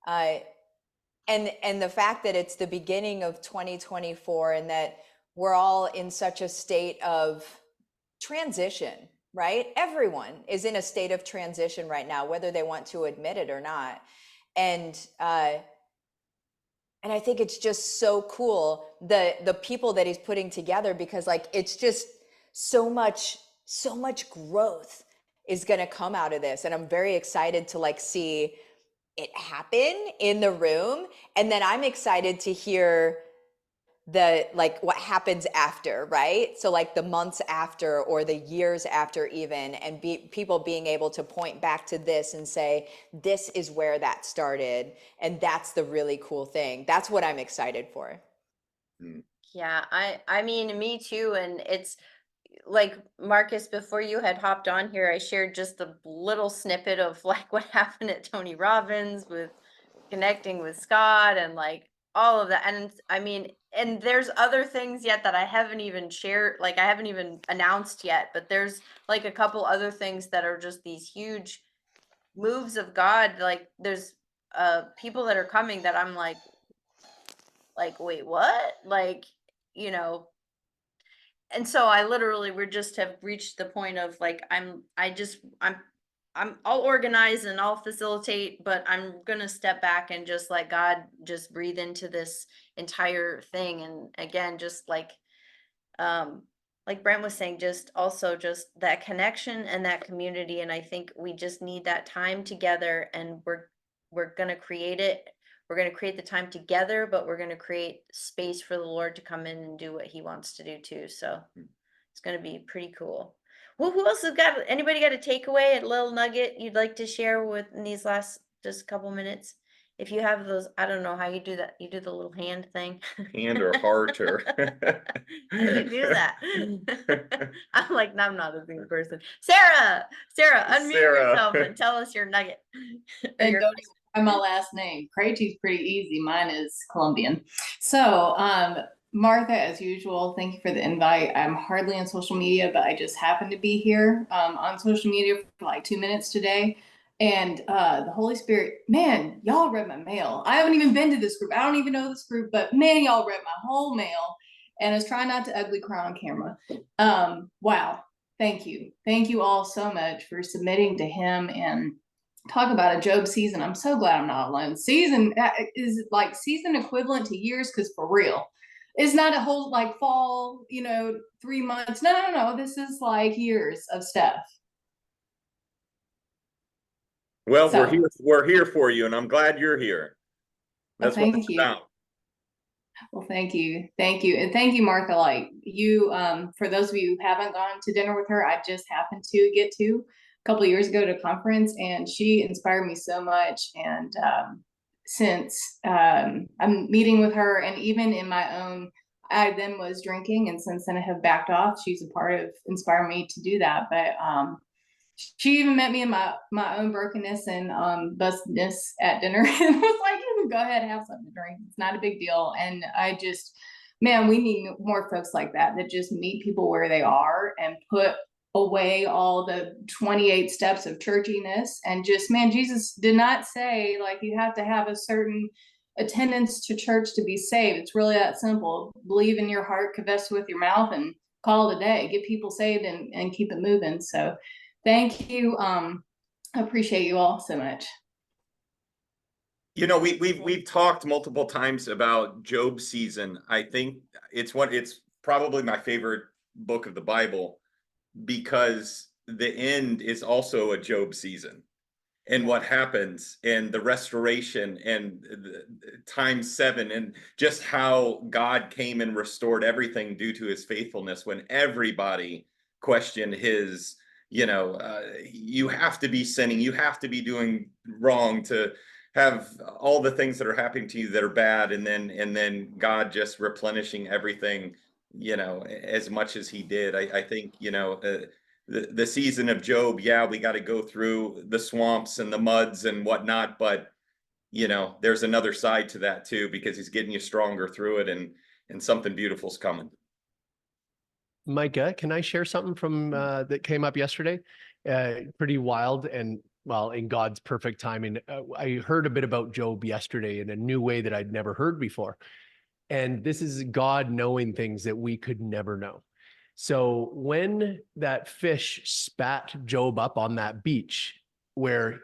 and the fact that it's the beginning of 2024 and that we're all in such a state of transition, right? Everyone is in a state of transition right now, whether they want to admit it or not. And I think it's just so cool, the people that he's putting together, because like it's just so much growth is going to come out of this, and I'm very excited to like see it happen in the room. And then I'm excited to hear the like what happens after, right? So like the months after or the years after even, and people being able to point back to this and say, this is where that started. And that's the really cool thing. That's what I'm excited for. Yeah, I mean, me too. And it's like Marcus, before you had hopped on here, I shared just a little snippet of like what happened at Tony Robbins with connecting with Scott and like all of that. And I mean, and there's other things yet that I haven't even shared, like I haven't even announced yet, but there's like a couple other things that are just these huge moves of God. Like there's people that are coming that I'm like, wait, what? Like, you know, and so I literally we're just have reached the point of like I'll organize and I'll facilitate, but I'm gonna step back and just let God just breathe into this entire thing. And again, just like Brent was saying, just also just that connection and that community. And I think we just need that time together, and we're gonna create it. We're going to create the time together, but we're going to create space for the Lord to come in and do what he wants to do too. So it's going to be pretty cool. Well, who else has got, anybody got a takeaway, a little nugget you'd like to share with in these last just a couple minutes? If you have those, I don't know how you do that. You do the little hand thing. Hand or heart or. How do you do that? I'm like, no, I'm not a single person. Sarah, unmute yourself and tell us your nugget. And don't even try my last name. Krejci's pretty easy. Mine is Colombian. So, Martha, as usual, thank you for the invite. I'm hardly on social media, but I just happened to be here on social media for like 2 minutes today. And the Holy Spirit, man, y'all read my mail. I haven't even been to this group. I don't even know this group, but man, y'all read my whole mail. And I was trying not to ugly cry on camera. Wow. Thank you. Thank you all so much for submitting to him and talk about a Job season. I'm so glad I'm not alone. Season is like season equivalent to years, because for real, it's not a whole like fall, 3 months. No. This is like years of stuff. Well, so, we're here for you, and I'm glad you're here. That's what it's about. Well, thank you. And thank you, Martha. Like you, for those of you who haven't gone to dinner with her, I just happened to get to a couple of years ago to a conference, and she inspired me so much. And since I'm meeting with her, and even in my own, I then was drinking, and since then I have backed off. She's a part of inspiring me to do that. But she even met me in my own brokenness and bustedness at dinner, and was like, "You can go ahead and have something to drink. It's not a big deal." And I just, man, we need more folks like that just meet people where they are and put away all the 28 steps of churchiness and just, man, Jesus did not say like you have to have a certain attendance to church to be saved. It's really that simple. Believe in your heart, confess with your mouth, and call it a day. Get people saved and keep it moving. So thank you. I appreciate you all so much. You know, we've talked multiple times about Job's season. I think it's probably my favorite book of the Bible, because the end is also a Job season, and what happens, and the restoration, and times 7, and just how God came and restored everything due to his faithfulness when everybody questioned his, you have to be sinning, you have to be doing wrong to have all the things that are happening to you that are bad, and then God just replenishing everything, as much as he did. I think, the season of Job, yeah, we got to go through the swamps and the muds and whatnot, but there's another side to that too, because he's getting you stronger through it, and something beautiful's coming. Micah, can I share something from that came up yesterday? Pretty wild, and well, in God's perfect timing. I heard a bit about Job yesterday in a new way that I'd never heard before. And this is God knowing things that we could never know. So when that fish spat Job up on that beach where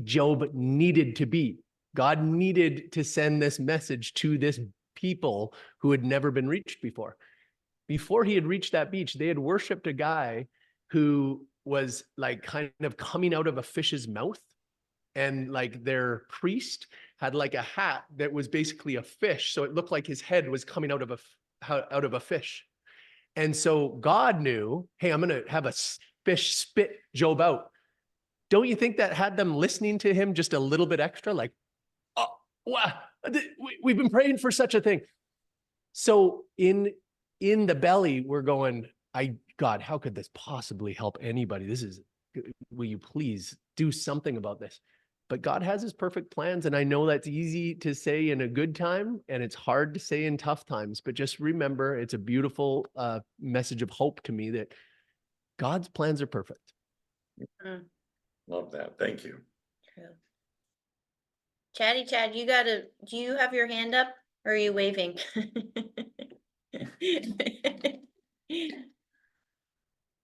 Job needed to be, God needed to send this message to this people who had never been reached before. Before he had reached that beach, they had worshiped a guy who was like kind of coming out of a fish's mouth. And like their priest had like a hat that was basically a fish. So it looked like his head was coming out of a fish. And so God knew, hey, I'm going to have a fish spit Job out. Don't you think that had them listening to him just a little bit extra? Like, oh, wow, we've been praying for such a thing. So in the belly, we're going, God, how could this possibly help anybody? Will you please do something about this? But God has his perfect plans. And I know that's easy to say in a good time, and it's hard to say in tough times. But just remember, it's a beautiful message of hope to me that God's plans are perfect. Love that. Thank you. True. Chatty Chad, do you have your hand up, or are you waving?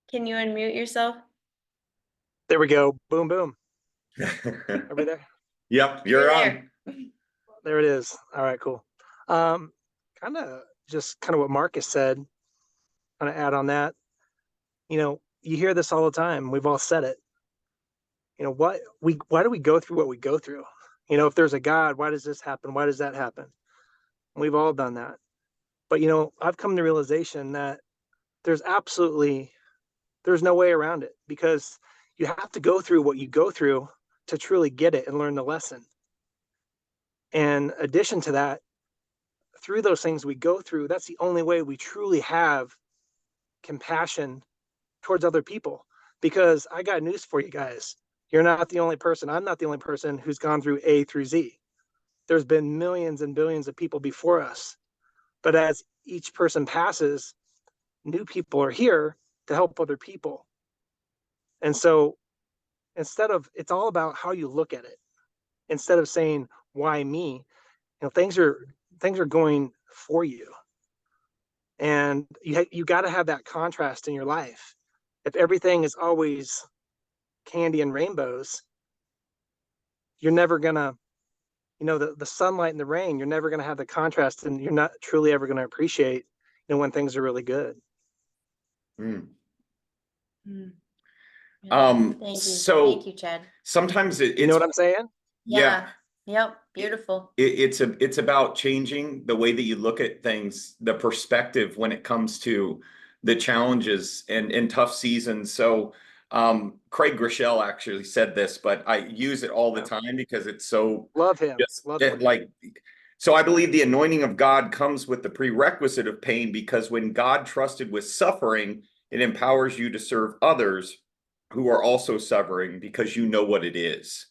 Can you unmute yourself? There we go. Boom, boom. Are we there? Yep, you're on. There it is. All right, cool. Kind of what Marcus said. Kind of add on that. You hear this all the time. We've all said it. Why do we go through what we go through? If there's a God, why does this happen? Why does that happen? And we've all done that. But I've come to the realization that there's no way around it, because you have to go through what you go through to truly get it and learn the lesson. And in addition to that, through those things we go through, that's the only way we truly have compassion towards other people. Because I got news for you guys. You're not the only person. I'm not the only person who's gone through A through Z. There's been millions and billions of people before us. But as each person passes, new people are here to help other people. And so it's all about how you look at it. Instead of saying, why me? Things are going for you. And you got to have that contrast in your life. If everything is always candy and rainbows, you're never gonna, the sunlight and the rain, you're never gonna have the contrast, and you're not truly ever gonna appreciate, when things are really good. Mm. Thank you, Chad. Sometimes it's, You know what I'm saying? Yeah. Yep. Beautiful. It's about changing the way that you look at things, the perspective when it comes to the challenges and tough seasons. So Craig Groeschel actually said this, but I use it all the time because it's so Love him. So I believe the anointing of God comes with the prerequisite of pain, because when God trusted with suffering, it empowers you to serve others who are also suffering, because you know what it is.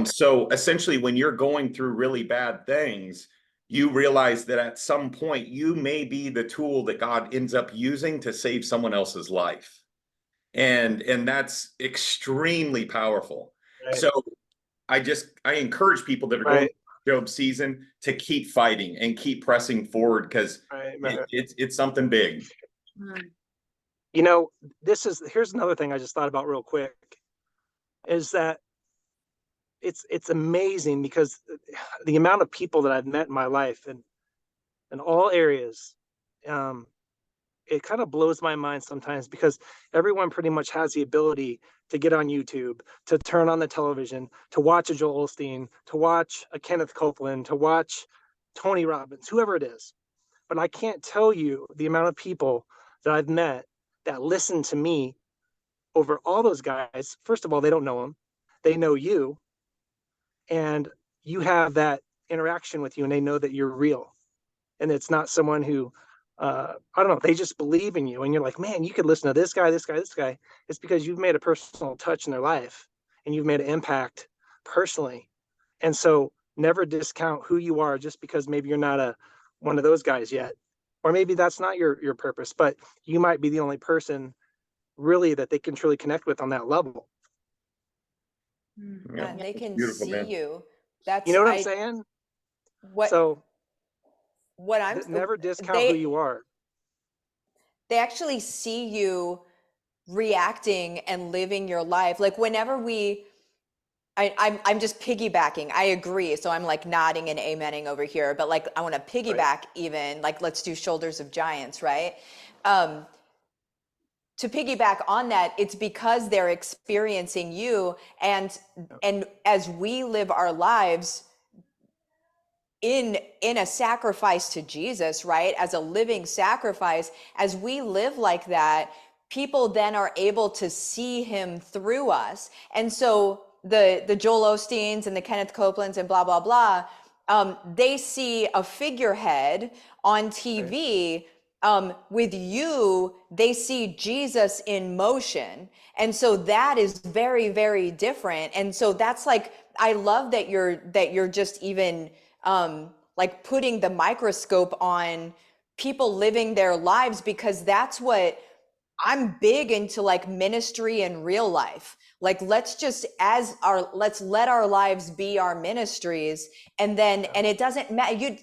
So essentially, when you're going through really bad things, you realize that at some point you may be the tool that God ends up using to save someone else's life. And that's extremely powerful. Right. So I encourage people that are going Right. through Job season to keep fighting and keep pressing forward, because Right. it's something big. You know, here's another thing I just thought about real quick, is that it's amazing because the amount of people that I've met in my life and in all areas, it kind of blows my mind sometimes, because everyone pretty much has the ability to get on YouTube, to turn on the television, to watch a Joel Osteen, to watch a Kenneth Copeland, to watch Tony Robbins, whoever it is. But I can't tell you the amount of people that I've met that listen to me over all those guys. First of all, they don't know them. They know you, and you have that interaction with you, and they know that you're real. And it's not someone who, I don't know, they just believe in you. And you're like, man, you could listen to this guy, this guy, this guy. It's because you've made a personal touch in their life and you've made an impact personally. And so never discount who you are just because maybe you're not one of those guys yet. Or maybe that's not your purpose, but you might be the only person really that they can truly connect with on that level. Yeah, And they can beautiful, see man. you. That's You know what I'm saying? So what I'm never discount who you are. they actually see you reacting and living your life. Like whenever I'm just piggybacking. I agree. So I'm like nodding and amening over here, but like I want to piggyback even, like let's do shoulders of giants, right? To piggyback on that, it's because they're experiencing you, and as we live our lives in a sacrifice to Jesus, right? As a living sacrifice, as we live like that, people then are able to see him through us. And so the Joel Osteens and the Kenneth Copelands and blah, blah, blah, they see a figurehead on TV. With you, they see Jesus in motion. And so that is very, very different. And so that's like, I love that you're just even like putting the microscope on people living their lives, because that's what I'm big into, like ministry and real life. Like let's let our lives be our ministries. And then, and it doesn't matter.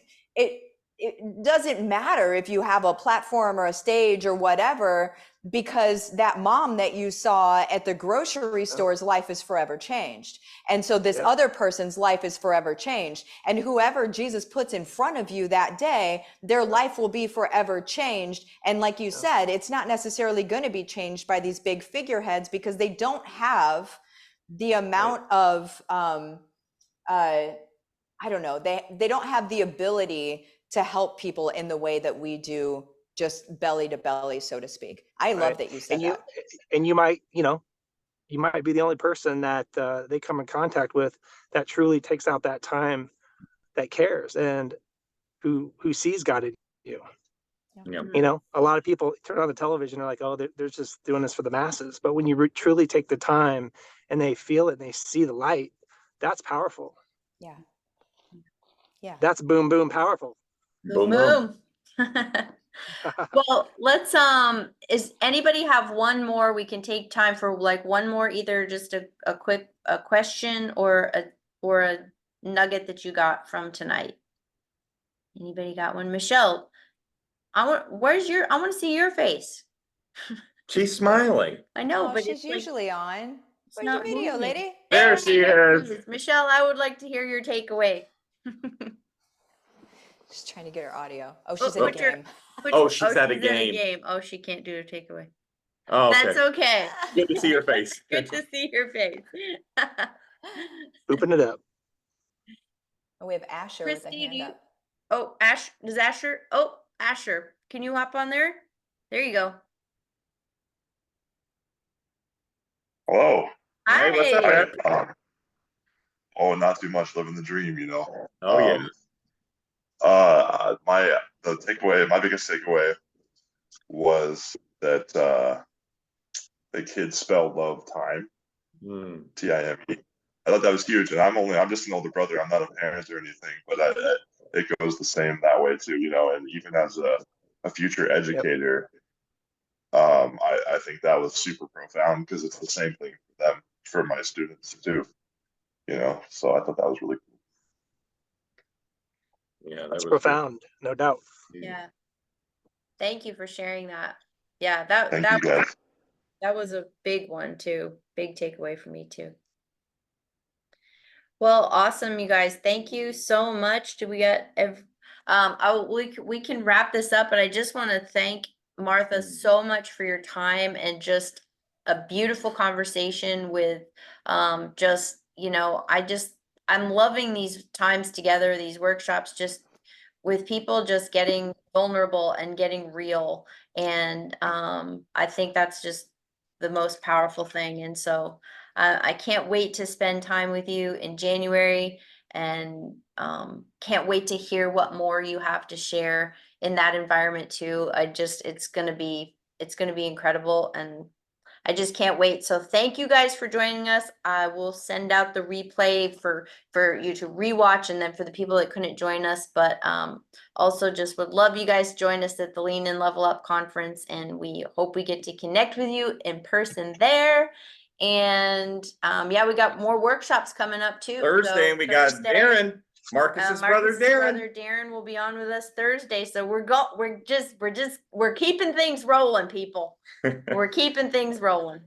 It doesn't matter if you have a platform or a stage or whatever, because that mom that you saw at the grocery store's life is forever changed. And so this other person's life is forever changed. And whoever Jesus puts in front of you that day, their life will be forever changed. And like you said, it's not necessarily going to be changed by these big figureheads, because they don't have the amount of, I don't know, they don't have the ability to help people in the way that we do, just belly to belly, so to speak. I love that you said that. And you might be the only person that they come in contact with that truly takes out that time, that cares, and who sees God in you. Yeah. You know, a lot of people turn on the television and are like, oh, they're just doing this for the masses. But when you truly take the time and they feel it and they see the light, that's powerful. Yeah. Yeah. That's boom, boom, powerful. Boom, boom. Well, let's, is anybody have one more? We can take time for like one more, either just a quick, a question or a nugget that you got from tonight. Anybody got one? Michelle, I want to see your face. She's smiling. I know, Oh, but she's it's usually on. like, Where's your not video, moving. lady? There she is. Michelle, I would like to hear your takeaway. Just trying to get her audio. Oh, she's in a put your- game. She's at a in game. Oh, she can't do a takeaway. Oh, okay. That's okay. Good to see your face. Good to see your face. Open it up. Oh, we have Asher with a hand up. Oh, Asher? Oh, Asher, can you hop on there? There you go. Hello. Hey, what's up, man? Not too much, living the dream, you know. Oh, yeah. My biggest takeaway was that the kids spelled love time, Time. I thought that was huge, and I'm just an older brother. I'm not a parent or anything, but it goes the same that way too, you know. And even as a future educator, I think that was super profound because it's the same thing for them, for my students too. So I thought that was really cool. Yeah, that That's was profound, no doubt. Yeah. Thank you for sharing that. Yeah, Thank you guys. that was a big one too. Big takeaway for me too. Well, awesome, you guys. Thank you so much. Do we get we can wrap this up, but I just want to thank Martha so much for your time and just a beautiful conversation with just, I'm loving these times together, these workshops, just with people just getting vulnerable and getting real. And I think that's just the most powerful thing. And so I can't wait to spend time with you in January, and can't wait to hear what more you have to share in that environment too. It's gonna be incredible, and I just can't wait. So thank you guys for joining us. I will send out the replay for you to rewatch, and then for the people that couldn't join us, but also just would love you guys to join us at the Lean and Level Up conference, and we hope we get to connect with you in person there. And yeah, we got more workshops coming up too. Thursday, and we got Darren, Marcus's brother Darren will be on with us Thursday. So we're keeping things rolling, people. We're keeping things rolling.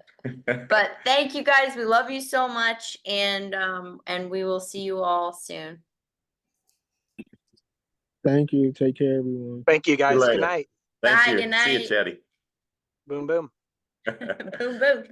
But thank you guys. We love you so much, and we will see you all soon. Thank you. Take care, everyone. Thank you, guys. later. Good night. Thank Bye, you. good See you, night. Chatty. Boom, boom. Boom, boom.